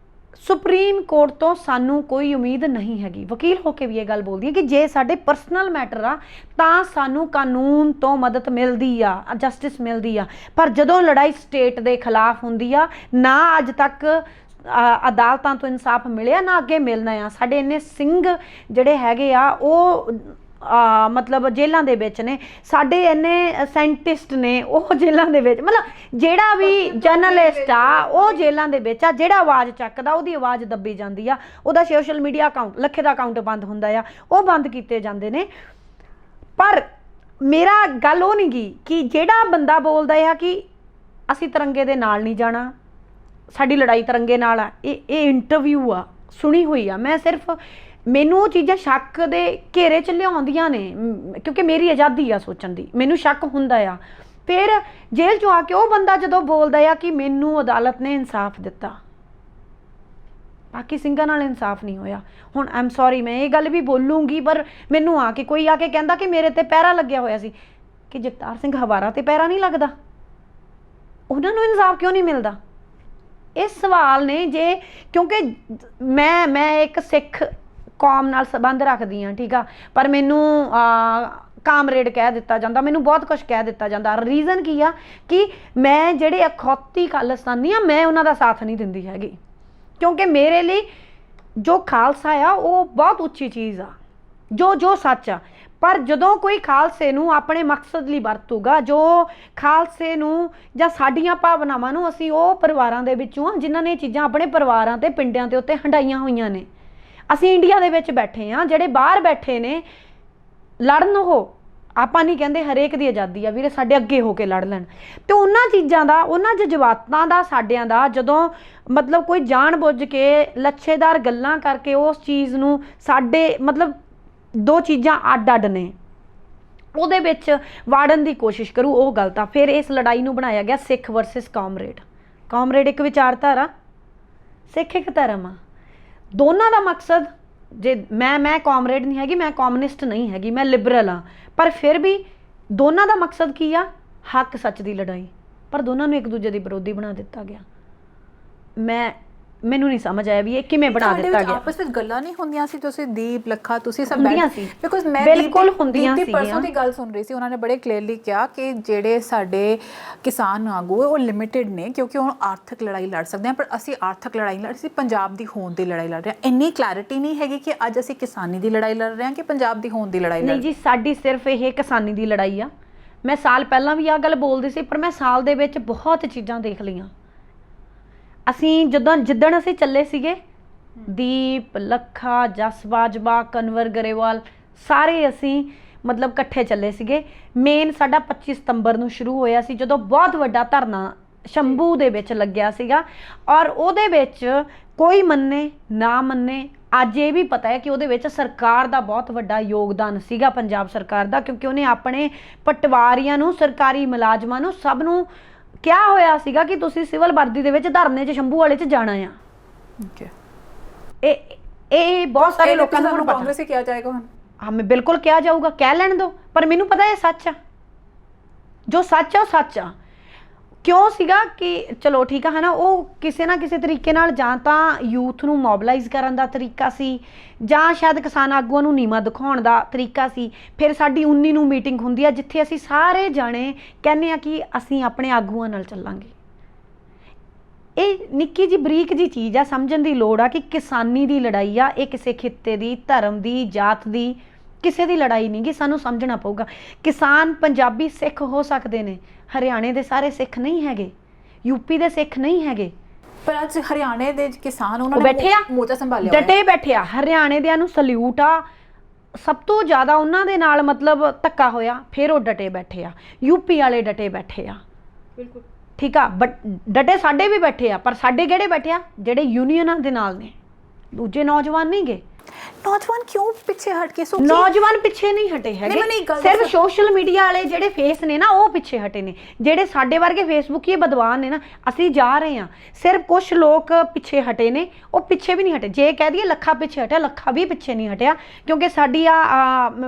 ਸੁਪਰੀਮ ਕੋਰਟ ਤੋਂ ਸਾਨੂੰ ਕੋਈ ਉਮੀਦ ਨਹੀਂ ਹੈਗੀ। ਵਕੀਲ ਹੋ ਕੇ ਵੀ ਇਹ ਗੱਲ ਬੋਲਦੀ ਹੈ ਕਿ ਜੇ ਸਾਡੇ ਪਰਸਨਲ ਮੈਟਰ ਆ ਤਾਂ ਸਾਨੂੰ ਕਾਨੂੰਨ ਤੋਂ ਮਦਦ ਮਿਲਦੀ ਆ, ਜਸਟਿਸ ਮਿਲਦੀ ਆ, ਪਰ ਜਦੋਂ ਲੜਾਈ ਸਟੇਟ ਦੇ ਖਿਲਾਫ ਹੁੰਦੀ ਆ, ਨਾ ਅੱਜ ਤੱਕ ਅਦਾਲਤਾਂ ਤੋਂ ਇਨਸਾਫ ਮਿਲਿਆ, ਨਾ ਅੱਗੇ ਮਿਲਣਾ ਆ। ਸਾਡੇ ਇੰਨੇ ਸਿੰਘ ਜਿਹੜੇ ਹੈਗੇ ਆ ਉਹ ਮਤਲਬ ਜੇਲ੍ਹਾਂ ਦੇ ਵਿੱਚ ਨੇ, ਸਾਡੇ ਇੰਨੇ ਸਾਇੰਟਿਸਟ ਨੇ ਉਹ ਜੇਲ੍ਹਾਂ ਦੇ ਵਿੱਚ, ਮਤਲਬ ਜਿਹੜਾ ਵੀ ਜਰਨਲਿਸਟ ਆ ਉਹ ਜੇਲ੍ਹਾਂ ਦੇ ਵਿੱਚ ਆ, ਜਿਹੜਾ ਆਵਾਜ਼ ਚੱਕਦਾ ਉਹਦੀ ਆਵਾਜ਼ ਦੱਬੀ ਜਾਂਦੀ ਆ, ਉਹਦਾ ਸੋਸ਼ਲ ਮੀਡੀਆ ਅਕਾਊਂਟ, ਲੱਖੇ ਦਾ ਅਕਾਊਂਟ ਬੰਦ ਹੁੰਦਾ ਆ, ਉਹ ਬੰਦ ਕੀਤੇ ਜਾਂਦੇ ਨੇ। ਪਰ ਮੇਰਾ ਗੱਲ ਉਹ ਨਹੀਂ ਗੀ ਕਿ ਜਿਹੜਾ ਬੰਦਾ ਬੋਲਦਾ ਆ ਕਿ ਅਸੀਂ ਤਿਰੰਗੇ ਦੇ ਨਾਲ ਨਹੀਂ ਜਾਣਾ, ਸਾਡੀ ਲੜਾਈ ਤਿਰੰਗੇ ਨਾਲ ਆ, ਇਹ ਇੰਟਰਵਿਊ ਆ, ਸੁਣੀ ਹੋਈ ਆ। ਮੈਂ ਸਿਰਫ ਮੈਨੂੰ ਉਹ ਚੀਜ਼ਾਂ ਸ਼ੱਕ ਦੇ ਘੇਰੇ 'ਚ ਲਿਆਉਂਦੀਆਂ ਨੇ, ਕਿਉਂਕਿ ਮੇਰੀ ਆਜ਼ਾਦੀ ਆ ਸੋਚਣ ਦੀ, ਮੈਨੂੰ ਸ਼ੱਕ ਹੁੰਦਾ ਆ। ਫਿਰ ਜੇਲ੍ਹ 'ਚੋਂ ਆ ਕੇ ਉਹ ਬੰਦਾ ਜਦੋਂ ਬੋਲਦਾ ਆ ਕਿ ਮੈਨੂੰ ਅਦਾਲਤ ਨੇ ਇਨਸਾਫ ਦਿੱਤਾ, ਬਾਕੀ ਸਿੰਘਾਂ ਨਾਲ ਇਨਸਾਫ ਨਹੀਂ ਹੋਇਆ। ਹੁਣ ਆਮ ਸੌਰੀ, ਮੈਂ ਇਹ ਗੱਲ ਵੀ ਬੋਲੂੰਗੀ, ਪਰ ਮੈਨੂੰ ਆ ਕੇ ਕੋਈ ਆ ਕੇ ਕਹਿੰਦਾ ਕਿ ਮੇਰੇ ਤੇ ਪਹਿਰਾ ਲੱਗਿਆ ਹੋਇਆ ਸੀ, ਕਿ ਜਗਤਾਰ ਸਿੰਘ ਹਵਾਰਾ ਤੇ ਪਹਿਰਾ ਨਹੀਂ ਲੱਗਦਾ, ਉਹਨਾਂ ਨੂੰ ਇਨਸਾਫ ਕਿਉਂ ਨਹੀਂ ਮਿਲਦਾ? ਇਹ ਸਵਾਲ ਨੇ। ਜੇ ਕਿਉਂਕਿ ਮੈਂ ਇੱਕ ਸਿੱਖ ਕੌਮ ਨਾਲ ਸੰਬੰਧ ਰੱਖਦੀ ਹਾਂ, ਠੀਕ ਆ, ਪਰ ਮੈਨੂੰ ਕਾਮਰੇਡ ਕਹਿ ਦਿੱਤਾ ਜਾਂਦਾ, ਮੈਨੂੰ ਬਹੁਤ ਕੁਝ ਕਹਿ ਦਿੱਤਾ ਜਾਂਦਾ। ਰੀਜ਼ਨ ਕੀ ਆ ਕਿ ਮੈਂ ਜਿਹੜੇ ਅਖੌਤੀ ਖਾਲਿਸਤਾਨੀ ਆ, ਮੈਂ ਉਹਨਾਂ ਦਾ ਸਾਥ ਨਹੀਂ ਦਿੰਦੀ ਹੈਗੀ, ਕਿਉਂਕਿ ਮੇਰੇ ਲਈ ਜੋ ਖਾਲਸਾ ਆ ਉਹ ਬਹੁਤ ਉੱਚੀ ਚੀਜ਼ ਆ, ਜੋ ਸੱਚ ਆ। ਪਰ ਜਦੋਂ ਕੋਈ ਖਾਲਸੇ ਨੂੰ ਆਪਣੇ ਮਕਸਦ ਲਈ ਵਰਤੂਗਾ, ਜੋ ਖਾਲਸੇ ਨੂੰ ਜਾਂ ਸਾਡੀਆਂ ਭਾਵਨਾਵਾਂ ਨੂੰ, ਅਸੀਂ ਉਹ ਪਰਿਵਾਰਾਂ ਦੇ ਵਿੱਚੋਂ ਆ ਜਿਨ੍ਹਾਂ ਨੇ ਇਹ ਚੀਜ਼ਾਂ ਆਪਣੇ ਪਰਿਵਾਰਾਂ ਤੇ ਪਿੰਡਾਂ ਦੇ ਉੱਤੇ ਹੰਡਾਈਆਂ ਹੋਈਆਂ ਨੇ। ਅਸੀਂ ਇੰਡੀਆ ਦੇ ਵਿੱਚ ਬੈਠੇ ਹਾਂ, ਜਿਹੜੇ ਬਾਹਰ ਬੈਠੇ ਨੇ ਲੜਨ, ਉਹ ਆਪਾਂ ਨਹੀਂ ਕਹਿੰਦੇ ਹਰੇਕ ਦੀ ਆਜ਼ਾਦੀ ਆ ਵੀਰੇ, ਸਾਡੇ ਅੱਗੇ ਹੋ ਕੇ ਲੜ ਲੈਣ। ਤੇ ਉਹਨਾਂ ਚੀਜ਼ਾਂ ਦਾ, ਉਹਨਾਂ ਜਜ਼ਬਾਤਾਂ ਦਾ, ਸਾਡਿਆਂ ਦਾ ਜਦੋਂ ਮਤਲਬ ਕੋਈ ਜਾਣ ਬੁੱਝ ਕੇ ਲੱਛੇਦਾਰ ਗੱਲਾਂ ਕਰਕੇ ਉਸ ਚੀਜ਼ ਨੂੰ, ਸਾਡੇ ਮਤਲਬ ਦੋ ਚੀਜ਼ਾਂ ਅੱਡ ਅੱਡ ਨੇ, ਉਹਦੇ ਵਿੱਚ ਵਾੜਨ ਦੀ ਕੋਸ਼ਿਸ਼ ਕਰੂ, ਉਹ ਗਲਤ ਆ। ਫਿਰ ਇਸ ਲੜਾਈ ਨੂੰ ਬਣਾਇਆ ਗਿਆ ਸਿੱਖ ਵਰਸਸ ਕਾਮਰੇਡ। ਕਾਮਰੇਡ ਇੱਕ ਵਿਚਾਰਧਾਰਾ, ਸਿੱਖ ਇੱਕ ਧਰਮ ਆ। ਦੋਨਾਂ ਦਾ ਮਕਸਦ, ਜੇ ਮੈਂ ਕਾਮਰੇਡ ਨਹੀਂ ਹੈਗੀ, ਮੈਂ ਕਮਿਊਨਿਸਟ ਨਹੀਂ ਹੈਗੀ, ਮੈਂ ਲਿਬਰਲ ਆ, ਪਰ ਫਿਰ ਵੀ ਦੋਨਾਂ ਦਾ ਮਕਸਦ ਕੀ ਆ? ਹੱਕ ਸੱਚ ਦੀ ਲੜਾਈ। ਪਰ ਦੋਨਾਂ ਨੂੰ ਇੱਕ ਦੂਜੇ ਦੇ ਵਿਰੋਧੀ ਬਣਾ ਦਿੱਤਾ ਗਿਆ। ਮੈਨੂੰ ਨਹੀਂ ਸਮਝ ਆਇਆ ਵੀ ਇਹ ਕਿਵੇਂ ਬਣਾ ਦਿੱਤਾ ਗਿਆ। ਆਪਸ ਵਿੱਚ ਗੱਲਾਂ ਨਹੀਂ ਹੁੰਦੀਆਂ ਸੀ? ਤੁਸੀਂ ਦੀਪ, ਲੱਖਾ, ਤੁਸੀਂ ਸਭ ਹੁੰਦੀਆਂ ਸੀ, ਬਿਕੋਜ਼ ਮੈਂ ਬਿਲਕੁਲ ਹੁੰਦੀਆਂ ਸੀ। ਪਰਸੋਂ ਦੀ ਗੱਲ ਸੁਣ ਰਹੀ ਸੀ, ਉਹਨਾਂ ਨੇ ਬੜੇ ਕਲੀਅਰਲੀ ਕਿਹਾ ਕਿ ਜਿਹੜੇ ਸਾਡੇ ਕਿਸਾਨ ਆਗੂ ਉਹ ਲਿਮਿਟਿਡ ਨੇ, ਕਿਉਂਕਿ ਉਹ ਆਰਥਿਕ ਲੜਾਈ ਲੜ ਸਕਦੇ ਆ, ਪਰ ਅਸੀਂ ਆਰਥਿਕ ਲੜਾਈ ਲੜ, ਅਸੀਂ ਪੰਜਾਬ ਦੀ ਹੋਂਦ ਦੀ ਲੜਾਈ ਲੜ ਰਹੇ ਹਾਂ। ਇੰਨੀ ਕਲੈਰਿਟੀ ਨਹੀਂ ਹੈਗੀ ਕਿ ਅੱਜ ਅਸੀਂ ਕਿਸਾਨੀ ਦੀ ਲੜਾਈ ਲੜ ਰਹੇ ਹਾਂ ਕਿ ਪੰਜਾਬ ਦੀ ਹੋਂਦ ਦੀ ਲੜਾਈ ਲੜ ਰਹੇ ਹਾਂ। ਨਹੀਂ ਜੀ, ਸਾਡੀ ਸਿਰਫ ਇਹ ਕਿਸਾਨੀ ਦੀ ਲੜਾਈ ਆ। ਮੈਂ ਸਾਲ ਪਹਿਲਾਂ ਵੀ ਆਹ ਗੱਲ ਬੋਲਦੀ ਸੀ, ਪਰ ਮੈਂ ਸਾਲ ਦੇ ਵਿੱਚ ਬਹੁਤ ਚੀਜ਼ਾਂ ਦੇਖ ਲਈਆਂ। ਅਸੀਂ ਜਿੱਦਣ ਅਸੀਂ ਚੱਲੇ ਸੀਗੇ, ਦੀਪ, ਲੱਖਾ, ਜਸ ਬਾਜਵਾ, ਕਨਵਰ ਗਰੇਵਾਲ, ਸਾਰੇ ਅਸੀਂ ਮਤਲਬ ਇਕੱਠੇ ਚੱਲੇ ਸੀਗੇ। ਮੇਨ ਸਾਡਾ 25 ਸਤੰਬਰ ਨੂੰ ਸ਼ੁਰੂ ਹੋਇਆ ਸੀ, ਜਦੋਂ ਬਹੁਤ ਵੱਡਾ ਧਰਨਾ ਸ਼ੰਭੂ ਦੇ ਵਿੱਚ ਲੱਗਿਆ ਸੀਗਾ। ਔਰ ਉਹਦੇ ਵਿੱਚ ਕੋਈ ਮੰਨੇ ਨਾ ਮੰਨੇ, ਅੱਜ ਇਹ ਵੀ ਪਤਾ ਹੈ ਕਿ ਉਹਦੇ ਵਿੱਚ ਸਰਕਾਰ ਦਾ ਬਹੁਤ ਵੱਡਾ ਯੋਗਦਾਨ ਸੀਗਾ, ਪੰਜਾਬ ਸਰਕਾਰ ਦਾ, ਕਿਉਂਕਿ ਉਹਨੇ ਆਪਣੇ ਪਟਵਾਰੀਆਂ ਨੂੰ, ਸਰਕਾਰੀ ਮੁਲਾਜ਼ਮਾਂ ਨੂੰ, ਸਭ ਨੂੰ ਕਿਹਾ ਹੋਇਆ ਸੀਗਾ ਕਿ ਤੁਸੀਂ ਸਿਵਲ ਵਰਦੀ ਦੇ ਵਿੱਚ ਧਰਨੇ 'ਚ ਸ਼ੰਭੂ ਵਾਲੇ 'ਚ ਜਾਣਾ ਆ। ਇਹ ਬਹੁਤ ਸਾਰੇ ਲੋਕਾਂ ਨੂੰ ਪਤਾ। ਕਾਂਗਰਸ ਕਿਹਾ ਜਾਏਗਾ ਹੁਣ? ਹਾਂ, ਮੈਂ ਬਿਲਕੁਲ ਕਿਹਾ ਜਾਊਗਾ, ਕਹਿ ਲੈਣ ਦੋ, ਪਰ ਮੈਨੂੰ ਪਤਾ ਇਹ ਸੱਚ ਆ। ਜੋ ਸੱਚ ਆ ਉਹ ਸੱਚ ਆ। ਕਿਉਂ ਸੀਗਾ ਕਿ ਚਲੋ ਠੀਕ ਆ, ਹੈ ਨਾ, ਉਹ ਕਿਸੇ ਨਾ ਕਿਸੇ ਤਰੀਕੇ ਨਾਲ ਜਾਂ ਤਾਂ ਯੂਥ ਨੂੰ ਮੋਬਿਲਾਈਜ਼ ਕਰਨ ਦਾ ਤਰੀਕਾ ਸੀ, ਜਾਂ ਸ਼ਾਇਦ ਕਿਸਾਨ ਆਗੂਆਂ ਨੂੰ ਨੀਵਾਂ ਦਿਖਾਉਣ ਦਾ ਤਰੀਕਾ ਸੀ। ਫਿਰ ਸਾਡੀ 19 ਨੂੰ ਮੀਟਿੰਗ ਹੁੰਦੀ ਆ, ਜਿੱਥੇ ਅਸੀਂ ਸਾਰੇ ਜਾਣੇ ਕਹਿੰਦੇ ਆ ਕਿ ਅਸੀਂ ਆਪਣੇ ਆਗੂਆਂ ਨਾਲ ਚੱਲਾਂਗੇ। ਇਹ ਨਿੱਕੀ ਜਿਹੀ ਬਰੀਕ ਜਿਹੀ ਚੀਜ਼ ਆ, ਸਮਝਣ ਦੀ ਲੋੜ ਆ ਕਿ ਕਿਸਾਨੀ ਦੀ ਲੜਾਈ ਆ, ਇਹ ਕਿਸੇ ਖਿੱਤੇ ਦੀ, ਧਰਮ ਦੀ, ਜਾਤ ਦੀ, ਕਿਸੇ ਦੀ ਲੜਾਈ ਨਹੀਂ ਗੀ। ਸਾਨੂੰ ਸਮਝਣਾ ਪਊਗਾ। ਕਿਸਾਨ ਪੰਜਾਬੀ ਸਿੱਖ ਹੋ ਸਕਦੇ ਨੇ, ਹਰਿਆਣੇ ਦੇ ਸਾਰੇ ਸਿੱਖ ਨਹੀਂ ਹੈਗੇ, ਯੂਪੀ ਦੇ ਸਿੱਖ ਨਹੀਂ ਹੈਗੇ। ਪਰ ਅੱਜ ਹਰਿਆਣੇ ਦੇ ਕਿਸਾਨ ਉਹਨਾਂ ਬੈਠੇ ਆ, ਮੋਰਚਾ ਸੰਭਾਲਿਆ ਹੋਇਆ, ਡਟੇ ਬੈਠੇ ਆ। ਹਰਿਆਣੇ ਦਿਆਂ ਨੂੰ ਸਲੂਟ ਆ, ਸਭ ਤੋਂ ਜ਼ਿਆਦਾ ਉਹਨਾਂ ਦੇ ਨਾਲ ਮਤਲਬ ਧੱਕਾ ਹੋਇਆ, ਫਿਰ ਉਹ ਡਟੇ ਬੈਠੇ ਆ। ਯੂਪੀ ਵਾਲੇ ਡਟੇ ਬੈਠੇ ਆ, ਬਿਲਕੁਲ ਠੀਕ ਆ, ਬਟ ਡਟੇ ਸਾਡੇ ਵੀ ਬੈਠੇ ਆ, ਪਰ ਸਾਡੇ ਕਿਹੜੇ ਬੈਠੇ ਆ? ਜਿਹੜੇ ਯੂਨੀਅਨਾਂ ਦੇ ਨਾਲ ਨੇ, ਦੂਜੇ ਨੌਜਵਾਨ ਨਹੀਂ ਗਏ। ਨੌਜਵਾਨ ਕਿਉਂ ਪਿੱਛੇ ਹਟ ਕੇ? ਨੌਜਵਾਨ ਪਿੱਛੇ ਨਹੀਂ ਹਟੇ ਹੈਗੇ, ਸਿਰਫ ਸੋਸ਼ਲ ਮੀਡੀਆ ਵਾਲੇ ਜਿਹੜੇ ਫੇਸ ਨੇ ਨਾ, ਉਹ ਪਿੱਛੇ ਹਟੇ ਨੇ। ਜਿਹੜੇ ਸਾਡੇ ਵਰਗੇ ਫੇਸਬੁੱਕ ਹੀ ਬਦਵਾਨ ਨੇ ਨਾ, ਅਸੀਂ ਜਾ ਰਹੇ ਹਾਂ, ਸਿਰਫ ਕੁਝ ਲੋਕ ਪਿੱਛੇ ਹਟੇ ਨੇ, ਉਹ ਪਿੱਛੇ ਵੀ ਨਹੀਂ ਹਟੇ। ਜੇ ਕਹਿ ਦਈਏ ਲੱਖਾ ਪਿੱਛੇ ਹਟਿਆ, ਲੱਖਾ ਵੀ ਪਿੱਛੇ ਨਹੀਂ ਹਟਿਆ, ਕਿਉਂਕਿ ਸਾਡੀ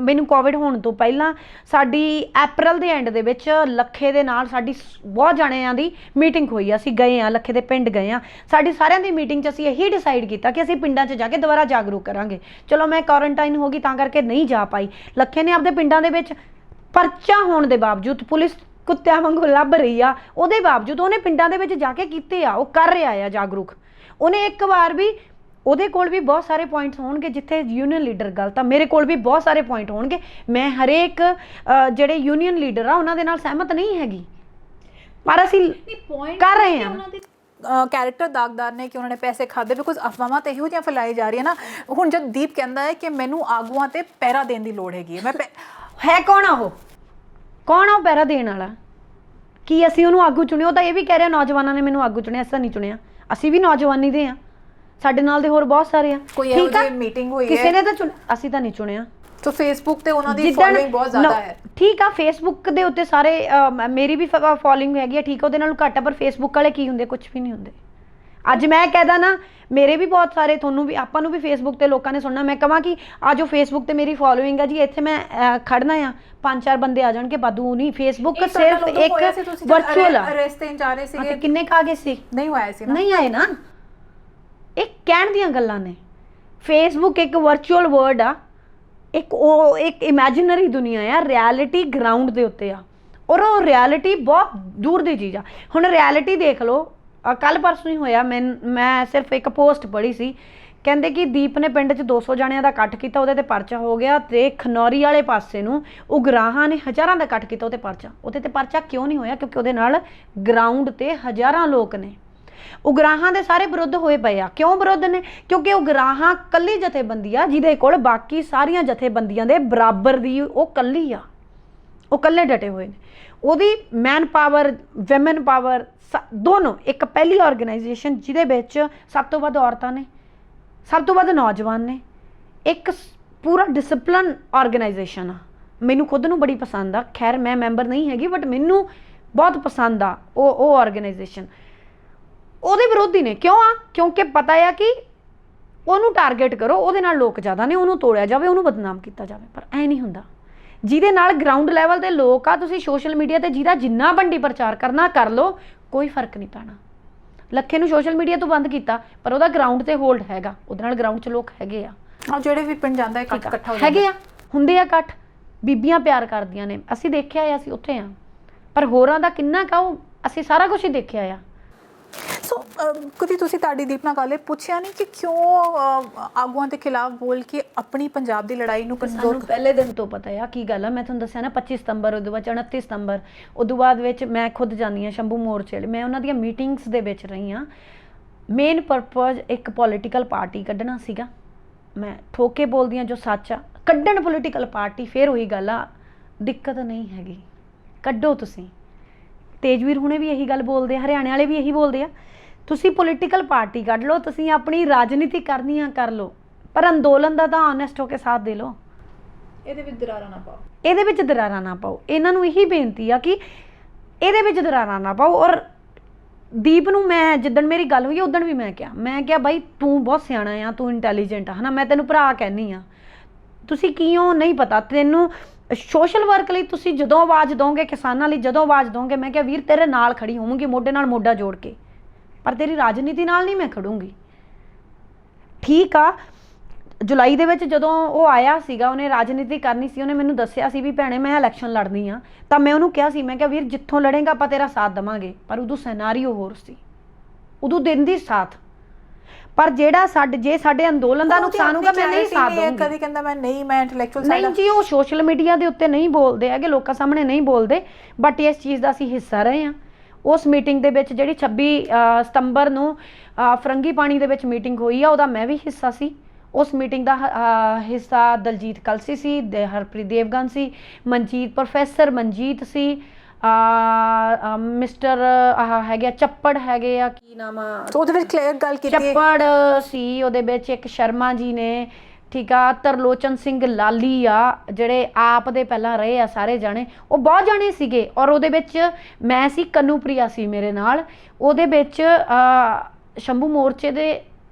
ਮੈਨੂੰ ਕੋਵਿਡ ਹੋਣ ਤੋਂ ਪਹਿਲਾਂ ਸਾਡੀ ਅਪ੍ਰੈਲ ਦੇ ਐਂਡ ਦੇ ਵਿੱਚ ਲੱਖੇ ਦੇ ਨਾਲ ਸਾਡੀ ਬਹੁਤ ਜਾਣਿਆਂ ਦੀ ਮੀਟਿੰਗ ਹੋਈ। ਅਸੀਂ ਗਏ ਹਾਂ, ਲੱਖੇ ਦੇ ਪਿੰਡ ਗਏ ਹਾਂ। ਸਾਡੀ ਸਾਰਿਆਂ ਦੀ ਮੀਟਿੰਗ 'ਚ ਅਸੀਂ ਇਹੀ ਡਿਸਾਈਡ ਕੀਤਾ ਕਿ ਅਸੀਂ ਪਿੰਡਾਂ 'ਚ ਜਾ ਕੇ ਦੁਬਾਰਾ ਜਾਗਰੂਕ ਕਰਾਂਗੇ। ਚਲੋ ਮੈਂ ਕੁਆਰੰਟਾਈਨ ਹੋ ਗਈ ਤਾਂ ਕਰਕੇ ਨਹੀਂ ਜਾ ਪਾਈ। ਲੱਖੇ ਨੇ ਆਪਦੇ ਪਿੰਡਾਂ ਦੇ ਵਿੱਚ ਪਰਚਾ ਹੋਣ ਦੇ ਬਾਵਜੂਦ, ਪੁਲਿਸ ਕੁੱਤਿਆਂ ਵਾਂਗੂ ਲੱਭ ਰਹੀ ਆ, ਉਹਦੇ ਬਾਵਜੂਦ ਉਹਨੇ ਪਿੰਡਾਂ ਦੇ ਵਿੱਚ ਜਾ ਕੇ ਕੀਤੇ ਆ, ਉਹ ਕਰ ਰਿਹਾ ਆ ਜਾਗਰੂਕ। ਉਹਨੇ ਇੱਕ ਵਾਰ ਵੀ, ਉਹਦੇ ਕੋਲ ਵੀ ਬਹੁਤ ਸਾਰੇ ਪੁਆਇੰਟਸ ਹੋਣਗੇ ਜਿੱਥੇ ਯੂਨੀਅਨ ਲੀਡਰ ਗਲਤ ਆ, ਮੇਰੇ ਕੋਲ ਵੀ ਬਹੁਤ ਸਾਰੇ ਪੁਆਇੰਟ ਹੋਣਗੇ। ਮੈਂ ਹਰੇਕ ਜਿਹੜੇ ਯੂਨੀਅਨ ਲੀਡਰ ਆ ਉਹਨਾਂ ਦੇ ਨਾਲ ਸਹਿਮਤ ਨਹੀਂ ਹੈਗੀ, ਪਰ ਅਸੀਂ ਕਰ ਰਹੇ ਹਾਂ। ਕੈਰੈਕਟਰ ਦਾਗਦਾਰ ਨੇ ਕਿ ਉਹਨਾਂ ਨੇ ਪੈਸੇ ਖਾਦੇ, ਬਿਕੋਜ਼ ਅਫਵਾਹਾਂ ਤਾਂ ਇਹੋ ਜਿਹੀਆਂ ਫੈਲਾਈ ਜਾ ਰਹੀਆਂ ਨਾ। ਹੁਣ ਜਦ ਦੀਪ ਕਹਿੰਦਾ ਹੈ ਕਿ ਮੈਨੂੰ ਆਗੂਆਂ ਤੇ ਪਹਿਰਾ ਦੇਣ ਦੀ ਲੋੜ ਹੈਗੀ ਹੈ, ਹੈ ਕੌਣ ਆ ਉਹ? ਕੌਣ ਆ ਉਹ ਪਹਿਰਾ ਦੇਣ ਵਾਲਾ? ਕੀ ਅਸੀਂ ਉਹਨੂੰ ਆਗੂ ਚੁਣਿਆ? ਉਹ ਤਾਂ ਇਹ ਵੀ ਕਹਿ ਰਿਹਾ ਨੌਜਵਾਨਾਂ ਨੇ ਮੈਨੂੰ ਆਗੂ ਚੁਣਿਆ। ਅਸੀਂ ਨਹੀਂ ਚੁਣਿਆ, ਅਸੀਂ ਵੀ ਨੌਜਵਾਨੀ ਦੇ ਆ, ਸਾਡੇ ਨਾਲ ਦੇ ਹੋਰ ਬਹੁਤ ਸਾਰੇ ਆ। ਕੋਈ ਇਹੋ ਜਿਹੀ ਮੀਟਿੰਗ ਹੋਈ ਹੈ, ਕਿਸੇ ਨੇ ਤਾਂ ਅਸੀਂ ਤਾਂ ਨਹੀਂ ਚੁਣਿਆ। ਸੋ ਫੇਸਬੁੱਕ ਤੇ ਉਹਨਾਂ ਦੀ ਫੋਲੋਇੰਗ ਬਹੁਤ ਜ਼ਿਆਦਾ ਹੈ। ਠੀਕ ਆ, ਫੇਸਬੁੱਕ ਦੇ ਉੱਤੇ ਸਾਰੇ, ਮੇਰੀ ਵੀ ਫੋਲੋਇੰਗ ਹੈਗੀ ਆ, ਠੀਕ ਆ, ਉਹਦੇ ਨਾਲੋਂ ਘੱਟ ਆ, ਪਰ ਫੇਸਬੁੱਕ ਵਾਲੇ ਕੀ ਹੁੰਦੇ? ਕੁਝ ਵੀ ਨਹੀਂ ਹੁੰਦੇ। ਅੱਜ ਮੈਂ ਕਹਿਦਾ ਨਾ, ਮੇਰੇ ਵੀ ਬਹੁਤ ਸਾਰੇ, ਤੁਹਾਨੂੰ ਵੀ, ਆਪਾਂ ਨੂੰ ਵੀ ਫੇਸਬੁੱਕ ਤੇ ਲੋਕਾਂ ਨੇ ਸੁਣਨਾ। ਮੈਂ ਕਹਾਂ ਕਿ ਆ ਜੋ ਫੇਸਬੁੱਕ ਤੇ ਮੇਰੀ ਫੋਲੋਇੰਗ ਆ ਜੀ, ਇੱਥੇ ਮੈਂ ਖੜਨਾ ਆ, 5-4 ਬੰਦੇ ਆ ਜਾਣਗੇ, ਬਾਦੂ ਨਹੀਂ। ਫੇਸਬੁੱਕ ਸਿਰਫ ਇੱਕ ਵਰਚੁਅਲ ਆ। ਰਸਤੇ ਜਾ ਰਹੇ ਸੀਗੇ, ਕਿੰਨੇ ਕਾ ਗਏ ਸੀ? ਨਹੀਂ ਹੋਇਆ ਸੀ ਨਾ, ਨਹੀਂ ਆਏ ਨਾ। ਇਹ ਕਹਿਣ ਦੀਆਂ ਗੱਲਾਂ ਨੇ। ਫੇਸਬੁੱਕ ਇੱਕ ਵਰਚੁਅਲ ਵਰਡ ਆ, ਇੱਕ ਇਮੈਜਿਨਰੀ ਦੁਨੀਆ ਆ, ਰਿਐਲਿਟੀ ਗਰਾਊਂਡ ਦੇ ਉੱਤੇ ਆ, ਔਰ ਉਹ ਰਿਐਲਿਟੀ ਬਹੁਤ ਦੂਰ ਦੀ ਚੀਜ਼ ਆ। ਹੁਣ ਰਿਐਲਿਟੀ ਦੇਖ ਲਓ, ਕੱਲ ਪਰਸੋਂ ਹੀ ਹੋਇਆ, ਮੈਂ ਸਿਰਫ ਇੱਕ ਪੋਸਟ ਪੜ੍ਹੀ ਸੀ ਕਹਿੰਦੇ ਕਿ ਦੀਪ ਨੇ ਪਿੰਡ 'ਚ 200 ਜਣਿਆਂ ਦਾ ਇਕੱਠ ਕੀਤਾ, ਉਹਦੇ ਤੇ ਪਰਚਾ ਹੋ ਗਿਆ, ਤੇ ਖਨੌਰੀ ਵਾਲੇ ਪਾਸੇ ਨੂੰ ਉਗਰਾਹਾਂ ਨੇ ਹਜ਼ਾਰਾਂ ਦਾ ਇਕੱਠ ਕੀਤਾ, ਉਹਦੇ ਤੇ ਪਰਚਾ ਕਿਉਂ ਨਹੀਂ ਹੋਇਆ? ਕਿਉਂਕਿ ਉਹਦੇ ਨਾਲ ਗਰਾਊਂਡ ਤੇ ਹਜ਼ਾਰਾਂ ਲੋਕ ਨੇ। ਉਗਰਾਹਾਂ ਦੇ ਸਾਰੇ ਵਿਰੁੱਧ ਹੋਏ ਪਏ ਆ। ਕਿਉਂ ਵਿਰੁੱਧ ਨੇ? ਕਿਉਂਕਿ ਉਗਰਾਹਾਂ ਕੱਲੀ ਜਥੇਬੰਦੀ ਆ ਜਿਹਦੇ ਕੋਲ ਬਾਕੀ ਸਾਰੀਆਂ ਜਥੇਬੰਦੀਆਂ ਦੇ ਬਰਾਬਰ ਦੀ ਉਹ ਕੱਲੀ ਆ, ਉਹ ਕੱਲੇ ਡਟੇ ਹੋਏ ਨੇ। ਉਹਦੀ ਮੈਨ ਪਾਵਰ, ਵਿਮਨ ਪਾਵਰ ਦੋਨੋਂ, ਇੱਕ ਪਹਿਲੀ ਆਰਗੇਨਾਈਜੇਸ਼ਨ ਜਿਹਦੇ ਵਿੱਚ ਸਭ ਤੋਂ ਵੱਧ ਔਰਤਾਂ ਨੇ, ਸਭ ਤੋਂ ਵੱਧ ਨੌਜਵਾਨ ਨੇ, ਇੱਕ ਪੂਰਾ ਡਿਸਪਲਿਨ ਆਰਗੇਨਾਈਜੇਸ਼ਨ ਆ। ਮੈਨੂੰ ਖੁਦ ਨੂੰ ਬੜੀ ਪਸੰਦ ਆ, ਖੈਰ ਮੈਂ ਮੈਂਬਰ ਨਹੀਂ ਹੈਗੀ ਬਟ ਮੈਨੂੰ ਬਹੁਤ ਪਸੰਦ ਆ ਉਹ ਆਰਗੇਨਾਈਜੇਸ਼ਨ। ਉਹਦੇ ਵਿਰੋਧੀ ਨੇ। ਕਿਉਂ ਆ? ਕਿਉਂਕਿ ਪਤਾ ਆ ਕਿ ਉਹਨੂੰ ਟਾਰਗੇਟ ਕਰੋ, ਉਹਦੇ ਨਾਲ ਲੋਕ ਜ਼ਿਆਦਾ ਨੇ, ਉਹਨੂੰ ਤੋੜਿਆ ਜਾਵੇ, ਉਹਨੂੰ ਬਦਨਾਮ ਕੀਤਾ ਜਾਵੇ। ਪਰ ਐ ਨਹੀਂ ਹੁੰਦਾ। ਜਿਹਦੇ ਨਾਲ ਗਰਾਊਂਡ ਲੈਵਲ ਦੇ ਲੋਕ ਆ, ਤੁਸੀਂ ਸੋਸ਼ਲ ਮੀਡੀਆ ਤੇ ਜਿਹਦਾ ਜਿੰਨਾ ਬੰਡੀ ਪ੍ਰਚਾਰ ਕਰਨਾ ਕਰ ਲਓ, ਕੋਈ ਫਰਕ ਨਹੀਂ ਪੈਣਾ। ਲੱਖੇ ਨੂੰ ਸੋਸ਼ਲ ਮੀਡੀਆ ਤੋਂ ਬੰਦ ਕੀਤਾ ਪਰ ਉਹਦਾ ਗਰਾਊਂਡ ਤੇ ਹੋਲਡ ਹੈਗਾ, ਉਹਦੇ ਨਾਲ ਗਰਾਊਂਡ 'ਚ ਲੋਕ ਹੈਗੇ ਆ। ਜਿਹੜੇ ਵੀ ਪਿੰਡ ਜਾਂਦਾ ਇਕੱਠਾ ਹੈਗੇ ਆ, ਹੁੰਦੇ ਆ ਇਕੱਠ, ਬੀਬੀਆਂ ਪਿਆਰ ਕਰਦੀਆਂ ਨੇ, ਅਸੀਂ ਦੇਖਿਆ ਆ, ਅਸੀਂ ਉੱਥੇ ਆ। ਪਰ ਹੋਰਾਂ ਦਾ ਕਿੰਨਾ ਕਹੋ, ਅਸੀਂ ਸਾਰਾ ਕੁਝ ਹੀ ਦੇਖਿਆ ਆ। ਸੋ ਕਦੀ ਤੁਸੀਂ ਤੁਹਾਡੀ ਦੀਪਨਾ ਕਾਲੇ ਪੁੱਛਿਆ ਨਹੀਂ ਕਿ ਕਿਉਂ ਆਗੂਆਂ ਦੇ ਖਿਲਾਫ ਬੋਲ ਕੇ ਆਪਣੀ ਪੰਜਾਬ ਦੀ ਲੜਾਈ ਨੂੰ ਕਮਜ਼ੋਰ? ਪਹਿਲੇ ਦਿਨ ਤੋਂ ਪਤਾ ਆ ਕੀ ਗੱਲ ਆ। ਮੈਂ ਤੁਹਾਨੂੰ ਦੱਸਿਆ ਨਾ 25 ਸਤੰਬਰ, ਉਦੋਂ ਬਾਅਦ 29 ਸਤੰਬਰ, ਉਦੋਂ ਬਾਅਦ ਵਿੱਚ ਮੈਂ ਖੁਦ ਜਾਂਦੀ ਹਾਂ ਸ਼ੰਭੂ ਮੋਰਚੇ ਵਾਲੇ, ਮੈਂ ਉਹਨਾਂ ਦੀਆਂ ਮੀਟਿੰਗਸ ਦੇ ਵਿੱਚ ਰਹੀ ਹਾਂ। ਮੇਨ ਪਰਪਸ ਇੱਕ ਪੋਲੀਟੀਕਲ ਪਾਰਟੀ ਕੱਢਣਾ ਸੀਗਾ। ਮੈਂ ਠੋਕ ਕੇ ਬੋਲਦੀ ਹਾਂ ਜੋ ਸੱਚ ਆ, ਕੱਢਣ ਪੋਲੀਟੀਕਲ ਪਾਰਟੀ। ਫਿਰ ਉਹੀ ਗੱਲ ਆ, ਦਿੱਕਤ ਨਹੀਂ ਹੈਗੀ, ਕੱਢੋ ਤੁਸੀਂ। ਤੇਜਵੀਰ ਹੁਣੇ ਵੀ ਇਹੀ ਗੱਲ ਬੋਲਦੇ ਆ, ਹਰਿਆਣੇ ਵਾਲੇ ਵੀ ਇਹੀ ਬੋਲਦੇ ਆ, ਤੁਸੀਂ ਪੋਲੀਟੀਕਲ ਪਾਰਟੀ ਕੱਢ ਲਓ, ਤੁਸੀਂ ਆਪਣੀ ਰਾਜਨੀਤੀ ਕਰਨੀ ਆ ਕਰ ਲਓ, ਪਰ ਅੰਦੋਲਨ ਦਾ ਤਾਂ ਆਨੈਸਟ ਹੋ ਕੇ ਸਾਥ ਦੇ ਲਓ। ਇਹਦੇ ਵਿੱਚ ਦਰਾਰਾਂ ਨਾ ਪਾਓ, ਇਹਦੇ ਵਿੱਚ ਦਰਾਰਾਂ ਨਾ ਪਾਓ। ਇਹਨਾਂ ਨੂੰ ਇਹੀ ਬੇਨਤੀ ਆ ਕਿ ਇਹਦੇ ਵਿੱਚ ਦਰਾਰਾਂ ਨਾ ਪਾਓ। ਔਰ ਦੀਪ ਨੂੰ ਮੈਂ ਜਿੱਦਣ ਮੇਰੀ ਗੱਲ ਹੋਈ ਉਦਣ ਵੀ ਮੈਂ ਕਿਹਾ ਬਾਈ ਤੂੰ ਬਹੁਤ ਸਿਆਣਾ ਆ, ਤੂੰ ਇੰਟੈਲੀਜੈਂਟ ਆ, ਹੈ ਨਾ, ਮੈਂ ਤੈਨੂੰ ਭਰਾ ਕਹਿੰਦੀ ਆ, ਤੁਸੀਂ ਕਿਉਂ ਨਹੀਂ ਪਤਾ ਤੈਨੂੰ ਸੋਸ਼ਲ ਵਰਕ ਲਈ ਤੁਸੀਂ ਜਦੋਂ ਆਵਾਜ਼ ਦੋਗੇ, ਕਿਸਾਨਾਂ ਲਈ ਜਦੋਂ ਆਵਾਜ਼ ਦੋਗੇ, ਮੈਂ ਕਿਹਾ ਵੀਰ ਤੇਰੇ ਨਾਲ ਖੜੀ ਹੋਵਾਂਗੀ ਮੋਢੇ ਨਾਲ ਮੋਢਾ ਜੋੜ ਕੇ, ਪਰ ਤੇਰੀ ਰਾਜਨੀਤੀ ਨਾਲ ਨਹੀਂ ਮੈਂ ਖੜੂੰਗੀ। ਠੀਕ ਆ, ਜੁਲਾਈ ਦੇ ਵਿੱਚ ਜਦੋਂ ਉਹ ਆਇਆ ਸੀਗਾ, ਉਹਨੇ ਰਾਜਨੀਤੀ ਕਰਨੀ ਸੀ, ਉਹਨੇ ਮੈਨੂੰ ਦੱਸਿਆ ਸੀ ਵੀ ਭੈਣੇ ਮੈਂ ਇਲੈਕਸ਼ਨ ਲੜਨੀ ਆ, ਤਾਂ ਮੈਂ ਉਹਨੂੰ ਕਿਹਾ ਸੀ, ਮੈਂ ਕਿਹਾ ਵੀਰ ਜਿੱਥੋਂ ਲੜੇਗਾ ਆਪਾਂ ਤੇਰਾ ਸਾਥ ਦੇਵਾਂਗੇ। ਪਰ ਉਦੋਂ ਸਿਨੈਰੀਓ ਹੋਰ ਸੀ, ਉਦੋਂ ਦਿੰਦੀ ਸਾਥ। ਪਰ ਜਿਹੜਾ ਜੇ ਸਾਡੇ ਅੰਦੋਲਨ ਦਾ ਨੁਕਸਾਨ ਹੋਊਗਾ ਮੈਂ ਨਹੀਂ ਸਾਥ ਦਊਂਗੀ। ਕਦੀ ਕਹਿੰਦਾ ਮੈਂ ਇੰਟੈਲੈਕਚੁਅਲ ਸਾਈਡ ਨਹੀਂ ਜੀ, ਉਹ ਸੋਸ਼ਲ ਮੀਡੀਆ ਦੇ ਉੱਤੇ ਨਹੀਂ ਬੋਲਦੇ ਹੈਗੇ, ਲੋਕਾਂ ਸਾਹਮਣੇ ਨਹੀਂ ਬੋਲਦੇ, ਬਟ ਇਸ ਚੀਜ਼ ਦਾ ਅਸੀਂ ਹਿੱਸਾ ਰਹੇ ਹਾਂ। ਉਸ ਮੀਟਿੰਗ ਦੇ ਵਿੱਚ ਜਿਹੜੀ 26 ਸਤੰਬਰ ਨੂੰ ਫਰੰਗੀ ਪਾਣੀ ਦੇ ਵਿੱਚ ਮੀਟਿੰਗ ਹੋਈ ਆ, ਉਹਦਾ ਮੈਂ ਵੀ ਹਿੱਸਾ ਸੀ। ਉਸ ਮੀਟਿੰਗ ਦਾ ਹਿੱਸਾ ਦਲਜੀਤ ਕਲਸੀ ਸੀ, ਹਰਪ੍ਰੀਤ ਦੇਵਗਨ ਸੀ, ਪ੍ਰੋਫੈਸਰ ਮਨਜੀਤ ਸੀ, ਮਿਸਟਰ ਹੈਗੇ ਆ ਚੱਪੜ, ਹੈਗੇ ਆ ਕੀ ਨਾਮ ਆ, ਉਹਦੇ ਵਿੱਚ ਕਲੀਅਰ ਗੱਲ ਕੀਤੀ, ਚੱਪੜ ਸੀ ਉਹਦੇ ਵਿੱਚ, ਇੱਕ ਸ਼ਰਮਾ ਜੀ ਨੇ, ਠੀਕ ਆ, ਤਰਲੋਚਨ ਸਿੰਘ ਲਾਲੀ ਆ, ਜਿਹੜੇ ਆਪ ਦੇ ਪਹਿਲਾਂ ਰਹੇ ਆ ਸਾਰੇ ਜਾਣੇ, ਉਹ ਬਹੁਤ ਜਾਣੇ ਸੀਗੇ। ਔਰ ਉਹਦੇ ਵਿੱਚ ਮੈਂ ਸੀ, ਕਨੂਪ੍ਰਿਆ ਸੀ ਮੇਰੇ ਨਾਲ। ਉਹਦੇ ਵਿੱਚ ਸ਼ੰਭੂ ਮੋਰਚੇ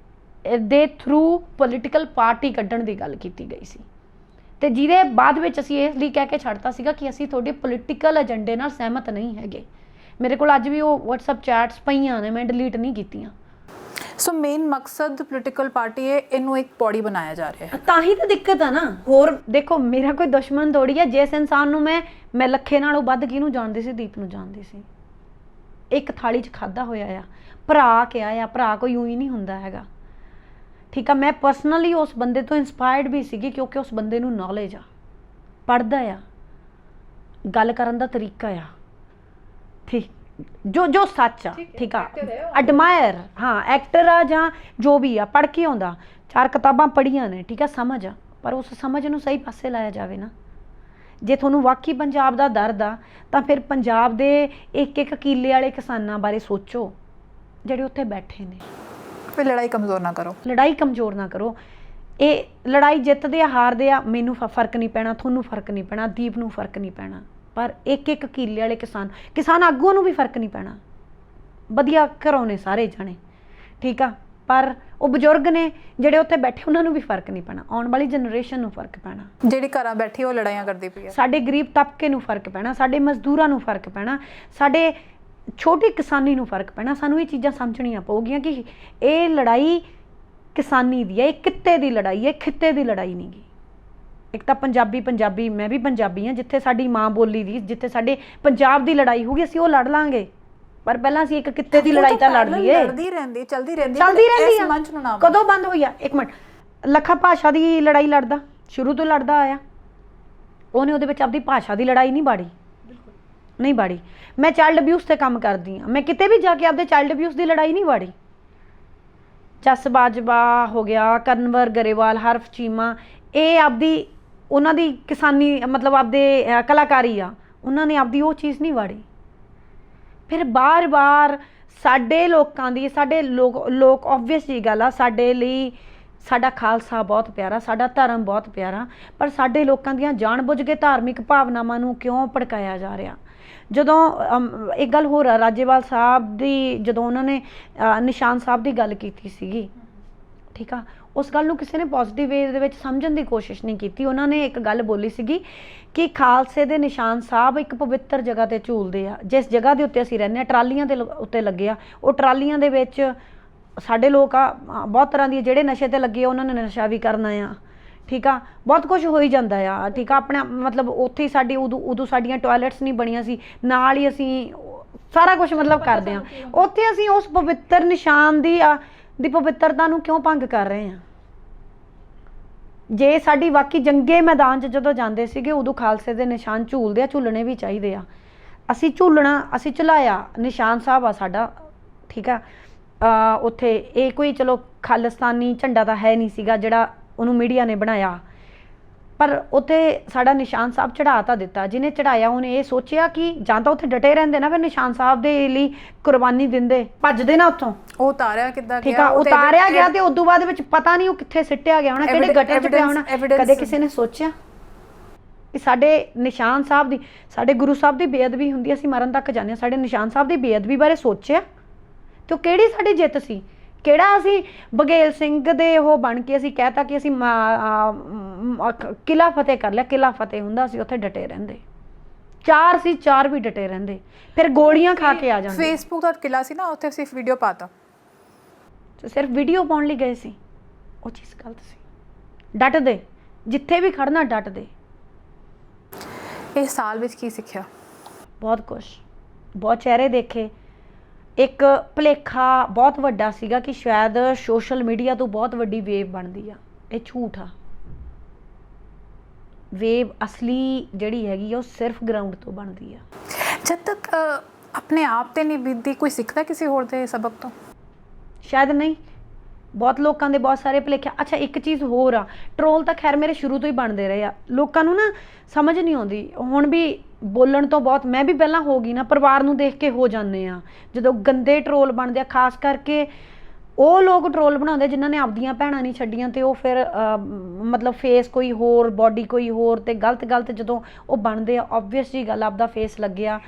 ਦੇ ਥਰੂ ਪੋਲੀਟੀਕਲ ਪਾਰਟੀ ਕੱਢਣ ਦੀ ਗੱਲ ਕੀਤੀ ਗਈ ਸੀ, ਤੇ ਜਿਹਦੇ ਬਾਅਦ ਵਿੱਚ ਅਸੀਂ ਇਸ ਲਈ ਕਹਿ ਕੇ ਛੱਡਤਾ ਸੀਗਾ ਕਿ ਅਸੀਂ ਤੁਹਾਡੇ ਪੋਲੀਟੀਕਲ ਏਜੰਡੇ ਨਾਲ ਸਹਿਮਤ ਨਹੀਂ ਹੈਗੇ। ਮੇਰੇ ਕੋਲ ਅੱਜ ਵੀ ਉਹ WhatsApp ਚੈਟਸ ਪਈਆਂ ਨੇ, ਮੈਂ ਡਿਲੀਟ ਨਹੀਂ ਕੀਤੀਆਂ। ਸੋ ਮੇਨ ਮਕਸਦ ਪੋਲੀਟੀਕਲ ਪਾਰਟੀ ਹੈ, ਇਹਨੂੰ ਇੱਕ ਪੌੜੀ ਬਣਾਇਆ ਜਾ ਰਿਹਾ ਹੈ, ਤਾਂ ਹੀ ਤਾਂ ਦਿੱਕਤ ਆ ਨਾ। ਹੋਰ ਦੇਖੋ, ਮੇਰਾ ਕੋਈ ਦੁਸ਼ਮਣ ਥੋੜੀ ਹੈ। ਜਿਸ ਇਨਸਾਨ ਨੂੰ ਮੈਂ ਲੱਖੇ ਨਾਲੋਂ ਵੱਧ ਕਿਹਨੂੰ ਜਾਣਦੀ ਸੀ, ਦੀਪ ਨੂੰ ਜਾਣਦੀ ਸੀ। ਇੱਕ ਥਾਲੀ 'ਚ ਖਾਦਾ ਹੋਇਆ ਆ, ਭਰਾ ਕਿਹਾ ਆ, ਭਰਾ ਕੋਈ ਊਂ ਹੀ ਨਹੀਂ ਹੁੰਦਾ ਹੈਗਾ। ਠੀਕ ਆ, ਮੈਂ ਪਰਸਨਲੀ ਉਸ ਬੰਦੇ ਤੋਂ ਇੰਸਪਾਇਰਡ ਵੀ ਸੀਗੀ, ਕਿਉਂਕਿ ਉਸ ਬੰਦੇ ਨੂੰ ਨੌਲੇਜ ਆ, ਪੜ੍ਹਦਾ ਆ, ਗੱਲ ਕਰਨ ਦਾ ਤਰੀਕਾ ਆ, ਠੀਕ, ਜੋ ਸੱਚ ਆ, ਠੀਕ ਆ, ਐਡਮਾਇਰ, ਹਾਂ, ਐਕਟਰ ਆ ਜਾਂ ਜੋ ਵੀ ਆ, ਪੜ੍ਹ ਕੇ ਆਉਂਦਾ, 4 ਕਿਤਾਬਾਂ ਪੜ੍ਹੀਆਂ ਨੇ, ਠੀਕ ਆ, ਸਮਝ ਆ, ਪਰ ਉਸ ਸਮਝ ਨੂੰ ਸਹੀ ਪਾਸੇ ਲਾਇਆ ਜਾਵੇ ਨਾ। ਜੇ ਤੁਹਾਨੂੰ ਵਾਕਈ ਪੰਜਾਬ ਦਾ ਦਰਦ ਆ ਤਾਂ ਫਿਰ ਪੰਜਾਬ ਦੇ ਇੱਕ ਕਿੱਲੇ ਵਾਲੇ ਕਿਸਾਨਾਂ ਬਾਰੇ ਸੋਚੋ ਜਿਹੜੇ ਉੱਥੇ ਬੈਠੇ ਨੇ। ਫਿਰ ਲੜਾਈ ਕਮਜ਼ੋਰ ਨਾ ਕਰੋ, ਲੜਾਈ ਕਮਜ਼ੋਰ ਨਾ ਕਰੋ। ਇਹ ਲੜਾਈ ਜਿੱਤਦੇ ਆ ਹਾਰਦੇ ਆ, ਮੈਨੂੰ ਫਰਕ ਨਹੀਂ ਪੈਣਾ, ਤੁਹਾਨੂੰ ਫਰਕ ਨਹੀਂ ਪੈਣਾ, ਦੀਪ ਨੂੰ ਫਰਕ ਨਹੀਂ ਪੈਣਾ, ਪਰ ਇੱਕ ਕਿੱਲੇ ਵਾਲੇ ਕਿਸਾਨ ਆਗੂਆਂ ਨੂੰ ਵੀ ਫਰਕ ਨਹੀਂ ਪੈਣਾ। ਵਧੀਆ ਘਰੋਂ ਨੇ ਸਾਰੇ ਜਾਣੇ, ਠੀਕ ਆ, ਪਰ ਉਹ ਬਜ਼ੁਰਗ ਨੇ ਜਿਹੜੇ ਉੱਥੇ ਬੈਠੇ, ਉਹਨਾਂ ਨੂੰ ਵੀ ਫਰਕ ਨਹੀਂ ਪੈਣਾ। ਆਉਣ ਵਾਲੀ ਜਨਰੇਸ਼ਨ ਨੂੰ ਫਰਕ ਪੈਣਾ, ਜਿਹੜੀ ਘਰਾਂ ਬੈਠੀ ਉਹ ਲੜਾਈਆਂ ਕਰਦੀ ਪਈ ਹੈ। ਸਾਡੇ ਗਰੀਬ ਤਬਕੇ ਨੂੰ ਫਰਕ ਪੈਣਾ, ਸਾਡੇ ਮਜ਼ਦੂਰਾਂ ਨੂੰ ਫਰਕ ਪੈਣਾ, ਸਾਡੇ ਛੋਟੀ ਕਿਸਾਨੀ ਨੂੰ ਫਰਕ ਪੈਣਾ। ਸਾਨੂੰ ਇਹ ਚੀਜ਼ਾਂ ਸਮਝਣੀਆਂ ਪਊਗੀਆਂ ਕਿ ਇਹ ਲੜਾਈ ਕਿਸਾਨੀ ਦੀ ਹੈ, ਇਹ ਕਿੱਤੇ ਦੀ ਲੜਾਈ ਹੈ, ਖਿੱਤੇ ਦੀ ਲੜਾਈ ਨਹੀਂ ਗੀ। ਇੱਕ ਤਾਂ ਪੰਜਾਬੀ, ਮੈਂ ਵੀ ਪੰਜਾਬੀ ਹਾਂ, ਜਿੱਥੇ ਸਾਡੀ ਮਾਂ ਬੋਲੀ ਦੀ, ਜਿੱਥੇ ਸਾਡੇ ਪੰਜਾਬ ਦੀ ਲੜਾਈ ਹੋਊਗੀ ਅਸੀਂ ਉਹ ਲੜ ਲਾਂਗੇ, ਪਰ ਪਹਿਲਾਂ ਅਸੀਂ ਇੱਕ ਕਿੱਤੇ ਦੀ ਲੜਾਈ ਤਾਂ ਲੜ ਲਈਏ। ਚੱਲਦੀ ਰਹਿੰਦੀ ਆ। ਮੰਚ ਨੂੰ ਨਾ ਕਦੋਂ ਬੰਦ ਹੋਈ ਆ? ਇੱਕ ਮਿੰਟ, ਲੱਖਾ ਭਾਸ਼ਾ ਦੀ ਲੜਾਈ ਲੜਦਾ, ਸ਼ੁਰੂ ਤੋਂ ਲੜਦਾ ਆਇਆ, ਉਹਨੇ ਉਹਦੇ ਵਿੱਚ ਆਪਦੀ ਭਾਸ਼ਾ ਦੀ ਲੜਾਈ ਨਹੀਂ ਬਾੜੀ, ਨਹੀਂ ਬਾੜੀ। ਮੈਂ ਚਾਈਲਡ ਅਬਿਊਜ਼ ਤੇ ਕੰਮ ਕਰਦੀ ਹਾਂ, ਮੈਂ ਕਿਤੇ ਵੀ ਜਾ ਕੇ ਆਪਦੇ ਚਾਈਲਡ ਅਬਿਊਜ਼ ਦੀ ਲੜਾਈ ਨਹੀਂ ਬਾੜੀ। ਜਸ ਬਾਜਵਾ ਹੋ ਗਿਆ, ਕਨਵਰ ਗਰੇਵਾਲ, ਹਰਫ ਚੀਮਾ, ਇਹ ਆਪਦੀ ਉਹਨਾਂ ਦੀ ਕਿਸਾਨੀ ਮਤਲਬ ਆਪਦੇ ਕਲਾਕਾਰੀ ਆ, ਉਹਨਾਂ ਨੇ ਆਪਦੀ ਉਹ ਚੀਜ਼ ਨਹੀਂ ਵਾੜੀ। ਫਿਰ ਬਾਰ-ਬਾਰ ਸਾਡੇ ਲੋਕਾਂ ਦੀ, ਸਾਡੇ ਲੋਕ ਓਬਵੀਅਸ ਜੀ ਗੱਲ ਆ, ਸਾਡੇ ਲਈ ਸਾਡਾ ਖਾਲਸਾ ਬਹੁਤ ਪਿਆਰਾ, ਸਾਡਾ ਧਰਮ ਬਹੁਤ ਪਿਆਰਾ, ਪਰ ਸਾਡੇ ਲੋਕਾਂ ਦੀਆਂ ਜਾਣਬੁੱਝ ਕੇ ਧਾਰਮਿਕ ਭਾਵਨਾਵਾਂ ਨੂੰ ਕਿਉਂ ਭੜਕਾਇਆ ਜਾ ਰਿਹਾ? ਜਦੋਂ ਇੱਕ ਗੱਲ ਹੋਰ ਆ, ਰਾਜੇਵਾਲ ਸਾਹਿਬ ਦੀ ਜਦੋਂ ਉਹਨਾਂ ਨੇ ਨਿਸ਼ਾਨ ਸਾਹਿਬ ਦੀ ਗੱਲ ਕੀਤੀ ਸੀਗੀ, ਠੀਕ ਆ, ਉਸ ਗੱਲ ਨੂੰ ਕਿਸੇ ਨੇ ਪੋਜ਼ਿਟਿਵ ਵੇ ਦੇ ਵਿੱਚ ਸਮਝਣ ਦੀ ਕੋਸ਼ਿਸ਼ ਨਹੀਂ ਕੀਤੀ। ਉਹਨਾਂ ਨੇ ਇੱਕ ਗੱਲ ਬੋਲੀ ਸੀਗੀ ਕਿ ਖਾਲਸੇ ਦੇ ਨਿਸ਼ਾਨ ਸਾਹਿਬ ਇੱਕ ਪਵਿੱਤਰ ਜਗ੍ਹਾ 'ਤੇ ਝੂਲਦੇ ਆ, ਜਿਸ ਜਗ੍ਹਾ ਦੇ ਉੱਤੇ ਅਸੀਂ ਰਹਿੰਦੇ ਹਾਂ, ਟਰਾਲੀਆਂ ਦੇ ਉੱਤੇ ਲੱਗੇ ਆ। ਉਹ ਟਰਾਲੀਆਂ ਦੇ ਵਿੱਚ ਸਾਡੇ ਲੋਕ ਆ ਬਹੁਤ ਤਰ੍ਹਾਂ ਦੀ, ਜਿਹੜੇ ਨਸ਼ੇ 'ਤੇ ਲੱਗੇ ਆ ਉਹਨਾਂ ਨੇ ਨਸ਼ਾ ਵੀ ਕਰਨਾ ਆ, ਠੀਕ ਆ, ਬਹੁਤ ਕੁਝ ਹੋ ਹੀ ਜਾਂਦਾ ਆ, ਠੀਕ ਆ। ਆਪਣਾ ਮਤਲਬ ਉੱਥੇ ਹੀ ਸਾਡੀ ਉਦੋਂ ਸਾਡੀਆਂ ਟੋਇਲਟਸ ਨਹੀਂ ਬਣੀਆਂ ਸੀ, ਨਾਲ ਹੀ ਅਸੀਂ ਸਾਰਾ ਕੁਝ ਮਤਲਬ ਕਰਦੇ ਹਾਂ। ਉੱਥੇ ਅਸੀਂ ਉਸ ਪਵਿੱਤਰ ਨਿਸ਼ਾਨ ਦੀ ਪਵਿੱਤਰਤਾ ਨੂੰ ਕਿਉਂ ਭੰਗ ਕਰ ਰਹੇ ਹਾਂ? ਜੇ ਸਾਡੀ ਵਾਕਈ ਜੰਗੇ ਮੈਦਾਨ 'ਚ ਜਦੋਂ ਜਾਂਦੇ ਸੀਗੇ ਉਦੋਂ ਖਾਲਸੇ ਦੇ ਨਿਸ਼ਾਨ ਝੂਲਦੇ ਆ, ਝੂਲਣੇ ਵੀ ਚਾਹੀਦੇ ਆ। ਅਸੀਂ ਝੂਲਣਾ, ਅਸੀਂ ਝੁਲਾਇਆ, ਨਿਸ਼ਾਨ ਸਾਹਿਬ ਆ ਸਾਡਾ, ਠੀਕ ਆ। ਉੱਥੇ ਇਹ ਕੋਈ ਚਲੋ ਖਾਲਿਸਤਾਨੀ ਝੰਡਾ ਤਾਂ ਹੈ ਨਹੀਂ ਸੀਗਾ ਜਿਹੜਾ ਉਹਨੂੰ ਮੀਡੀਆ ਨੇ ਬਣਾਇਆ, ਪਰ ਉੱਥੇ ਸਾਡਾ ਨਿਸ਼ਾਨ ਸਾਹਿਬ ਚੜ੍ਹਾ ਤਾਂ ਦਿੱਤਾ। ਜਿਹਨੇ ਚੜ੍ਹਾਇਆ ਉਹਨੇ ਇਹ ਸੋਚਿਆ ਕਿ ਜਾਂ ਤਾਂ ਉੱਥੇ ਡਟੇ ਰਹਿੰਦੇ ਨਾ, ਫਿਰ ਨਿਸ਼ਾਨ ਸਾਹਿਬ ਦੇ ਲਈ ਕੁਰਬਾਨੀ ਦਿੰਦੇ, ਭੱਜਦੇ ਨਾ ਉੱਥੋਂ। ਉਹ ਉਤਾਰਿਆ ਕਿੱਦਾਂ ਗਿਆ? ਠੀਕ ਆ, ਉਤਾਰਿਆ ਗਿਆ ਤੇ ਉਦੋਂ ਬਾਅਦ ਵਿੱਚ ਪਤਾ ਨਹੀਂ ਉਹ ਕਿੱਥੇ ਸਿੱਟਿਆ ਗਿਆ ਹੋਣਾ, ਕਿਹੜੇ ਗਟਰ 'ਚ ਪਿਆ ਹੋਣਾ। ਕਦੇ ਕਿਸੇ ਨੇ ਸੋਚਿਆ ਕਿ ਸਾਡੇ ਨਿਸ਼ਾਨ ਸਾਹਿਬ ਦੀ, ਸਾਡੇ ਗੁਰੂ ਸਾਹਿਬ ਦੀ ਬੇਅਦਬੀ ਹੁੰਦੀ, ਅਸੀਂ ਮਰਨ ਤੱਕ ਜਾਂਦੇ ਹਾਂ, ਸਾਡੇ ਨਿਸ਼ਾਨ ਸਾਹਿਬ ਦੀ ਬੇਅਦਬੀ ਬਾਰੇ ਸੋਚਿਆ? ਤੇ ਉਹ ਕਿਹੜੀ ਸਾਡੀ ਜਿੱਤ ਸੀ? ਕਿਹੜਾ ਅਸੀਂ ਬਘੇਲ ਸਿੰਘ ਦੇ ਉਹ ਬਣ ਕੇ ਅਸੀਂ ਕਹਿਤਾ ਕਿ ਅਸੀਂ ਕਿਲ੍ਹਾ ਫਤਿਹ ਕਰ ਲਿਆ? ਕਿਲ੍ਹਾ ਫਤਿਹ ਹੁੰਦਾ ਅਸੀਂ ਉੱਥੇ ਡਟੇ ਰਹਿੰਦੇ, ਚਾਰ ਵੀ ਡਟੇ ਰਹਿੰਦੇ, ਫਿਰ ਗੋਲੀਆਂ ਖਾ ਕੇ ਆ ਜਾਂਦੇ। ਫੇਸਬੁੱਕ ਦਾ ਕਿਲ੍ਹਾ ਸੀ ਨਾ, ਉੱਥੇ ਸਿਰਫ ਵੀਡੀਓ ਪਾਤਾ, ਸਿਰਫ ਵੀਡੀਓ ਪਾਉਣ ਲਈ ਗਏ ਸੀ, ਉਹ ਚੀਜ਼ ਗਲਤ ਸੀ। ਡਟਦੇ, ਜਿੱਥੇ ਵੀ ਖੜਨਾ ਡਟਦੇ। ਇਸ ਸਾਲ ਵਿੱਚ ਕੀ ਸਿੱਖਿਆ? ਬਹੁਤ ਕੁਛ, ਬਹੁਤ ਚਿਹਰੇ ਦੇਖੇ। ਇੱਕ ਭੁਲੇਖਾ ਬਹੁਤ ਵੱਡਾ ਸੀਗਾ ਕਿ ਸ਼ਾਇਦ ਸੋਸ਼ਲ ਮੀਡੀਆ ਤੋਂ ਬਹੁਤ ਵੱਡੀ ਵੇਵ ਬਣਦੀ ਆ, ਇਹ ਝੂਠ ਆ। ਵੇਵ ਅਸਲੀ ਜਿਹੜੀ ਹੈਗੀ ਉਹ ਸਿਰਫ ਗਰਾਊਂਡ ਤੋਂ ਬਣਦੀ ਆ। ਜਦ ਤੱਕ ਆਪਣੇ ਆਪ ਤੇ ਨਹੀਂ ਬੀਤਦੀ, ਕੋਈ ਸਿੱਖਦਾ ਕਿਸੇ ਹੋਰ ਦੇ ਸਬਕ ਤੋਂ? ਸ਼ਾਇਦ ਨਹੀਂ। ਬਹੁਤ ਲੋਕਾਂ ਦੇ ਬਹੁਤ ਸਾਰੇ ਭੁਲੇਖੇ। ਅੱਛਾ, ਇੱਕ ਚੀਜ਼ ਹੋਰ ਆ, ਟਰੋਲ ਤਾਂ ਖੈਰ ਮੇਰੇ ਸ਼ੁਰੂ ਤੋਂ ਹੀ ਬਣਦੇ ਰਹੇ ਆ। ਲੋਕਾਂ ਨੂੰ ਨਾ ਸਮਝ ਨਹੀਂ ਆਉਂਦੀ, ਹੁਣ ਵੀ ਬੋਲਣ ਤੋਂ ਬਹੁਤ, ਮੈਂ ਵੀ ਪਹਿਲਾਂ ਹੋ ਗਈ ਨਾ, ਪਰਿਵਾਰ ਨੂੰ ਦੇਖ ਕੇ ਹੋ ਜਾਂਦੇ ਆ ਜਦੋਂ ਗੰਦੇ ਟਰੋਲ ਬਣਦੇ ਆ। ਖਾਸ ਕਰਕੇ ਉਹ ਲੋਕ ਟਰੋਲ ਬਣਾਉਂਦੇ ਜਿਨ੍ਹਾਂ ਨੇ ਆਪਦੀਆਂ ਭੈਣਾਂ ਨਹੀਂ ਛੱਡੀਆਂ, ਤੇ ਉਹ ਫਿਰ ਮਤਲਬ ਫੇਸ ਕੋਈ ਹੋਰ, ਬਾਡੀ ਕੋਈ ਹੋਰ, ਤੇ ਗਲਤ ਜਦੋਂ ਉਹ ਬਣਦੇ ਆ, ਓਬਵੀਅਸ ਜੀ ਗੱਲ, ਆਪਦਾ ਫੇਸ ਲੱਗਿਆ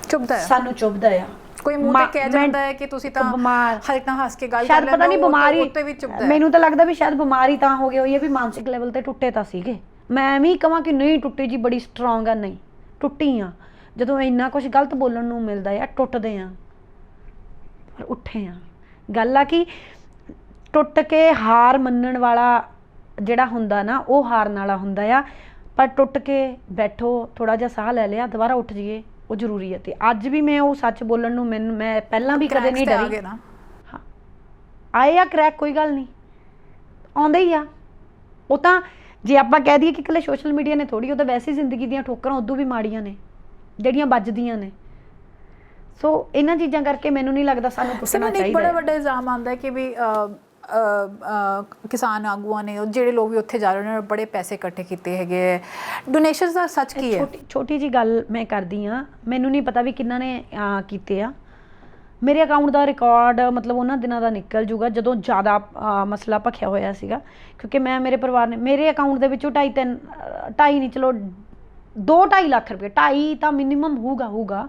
ਚੁੱਭਦਾ ਹੈ, ਸਾਨੂੰ ਚੁੱਭਦਾ ਆ। ਕੋਈ ਮੂੰਹ ਤੇ ਕਹਿ ਜਾਂਦਾ ਹੈ ਕਿ ਤੁਸੀਂ ਤਾਂ ਬਿਮਾਰ, ਹਲਕਾ ਹੱਸ ਕੇ ਗੱਲ ਕਰ ਸ਼ਾਇਦ ਲੈਂਦੇ, ਪਤਾ ਨਹੀਂ ਬਿਮਾਰੀ, ਉੱਤੇ ਵੀ ਚੁੱਭਦਾ। ਮੈਨੂੰ ਤਾਂ ਲੱਗਦਾ ਵੀ ਸ਼ਾਇਦ ਬਿਮਾਰੀ ਤਾਂ ਹੋ ਗਈ ਹੋਈ ਹੈ ਵੀ ਮਾਨਸਿਕ ਲੈਵਲ ਤੇ ਟੁੱਟੇ ਤਾਂ ਸੀਗੇ। ਮੈਂ ਵੀ ਕਹਾਂ ਕਿ ਨਹੀਂ ਟੁੱਟੀ ਜੀ, ਬੜੀ ਸਟਰੋਂਗ ਆ, ਨਹੀਂ ਟੁੱਟੀ ਆ। ਜਦੋਂ ਇੰਨਾ ਕੁਝ ਗਲਤ ਬੋਲਣ ਨੂੰ ਮਿਲਦਾ ਆ, ਟੁੱਟਦੇ ਆ ਪਰ ਉੱਠੇ ਆ। ਗੱਲ ਆ ਕਿ ਟੁੱਟ ਕੇ ਹਾਰ ਮੰਨਣ ਵਾਲਾ ਜਿਹੜਾ ਹੁੰਦਾ ਨਾ, ਉਹ ਹਾਰਨ ਵਾਲਾ ਹੁੰਦਾ ਆ, ਪਰ ਟੁੱਟ ਕੇ ਬੈਠੋ, ਥੋੜਾ ਜਿਹਾ ਸਾਹ ਲੈ ਲਿਆ, ਦੁਬਾਰਾ ਉੱਠ ਜਾਈਏ, ਉਹ ਜ਼ਰੂਰੀ ਹੈ। ਤੇ ਅੱਜ ਵੀ ਮੈਂ ਉਹ ਸੱਚ ਬੋਲਣ ਨੂੰ, ਮੈਂ ਪਹਿਲਾਂ ਵੀ ਕਦੇ ਨਹੀਂ ਡਰੀ। ਹਾਂ, ਆਏ ਆ ਕਰੈਕ, ਕੋਈ ਗੱਲ ਨਹੀਂ, ਆਉਂਦੇ ਹੀ ਆ। ਉਹ ਤਾਂ ਜੇ ਆਪਾਂ ਕਹਿ ਦਈਏ ਕਿ ਇਕੱਲੇ ਸੋਸ਼ਲ ਮੀਡੀਆ ਨੇ ਥੋੜੀ, ਉਹ ਤਾਂ ਵੈਸੇ ਹੀ ਜ਼ਿੰਦਗੀ ਦੀਆਂ ਠੋਕਰਾਂ ਉਦੋਂ ਵੀ ਮਾੜੀਆਂ ਨੇ ਜਿਹੜੀਆਂ ਵੱਜਦੀਆਂ ਨੇ। ਸੋ ਇਹਨਾਂ ਚੀਜ਼ਾਂ ਕਰਕੇ ਮੈਨੂੰ ਨਹੀਂ ਲੱਗਦਾ ਸਾਨੂੰ ਟੁੱਟਣਾ ਚਾਹੀਦਾ। ਬੜਾ ਵੱਡਾ ਇਲਜ਼ਾਮ ਆਉਂਦਾ ਹੈ ਕਿ ਵੀ ਕਿਸਾਨ ਆਗੂਆਂ ਨੇ, ਜਿਹੜੇ ਲੋਕ ਵੀ ਉੱਥੇ ਜਾ ਰਹੇ ਨੇ, ਬੜੇ ਪੈਸੇ ਇਕੱਠੇ ਕੀਤੇ ਹੈਗੇ। ਡੋਨੇਸ਼ਨਸ ਦਾ ਸੱਚ ਕੀ ਹੈ? ਛੋਟੀ ਜੀ ਗੱਲ ਮੈਂ ਕਰਦੀ ਹਾਂ, ਮੈਨੂੰ ਨਹੀਂ ਪਤਾ ਵੀ ਕਿੰਨਾ ਨੇ ਕੀਤੇ ਆ। ਮੇਰੇ ਅਕਾਊਂਟ ਦਾ ਰਿਕਾਰਡ ਮਤਲਬ ਉਹਨਾਂ ਦਿਨਾਂ ਦਾ ਨਿਕਲ ਜੂਗਾ ਜਦੋਂ ਜ਼ਿਆਦਾ ਮਸਲਾ ਭਖਿਆ ਹੋਇਆ ਸੀਗਾ, ਕਿਉਂਕਿ ਮੇਰੇ ਪਰਿਵਾਰ ਨੇ, ਮੇਰੇ ਅਕਾਊਂਟ ਦੇ ਵਿੱਚੋਂ 2.5 ਨਹੀਂ, ਚਲੋ 2-2.5 ਲੱਖ ਰੁਪਏ, 2.5 ਤਾਂ ਮਿਨੀਮਮ ਹੋਊਗਾ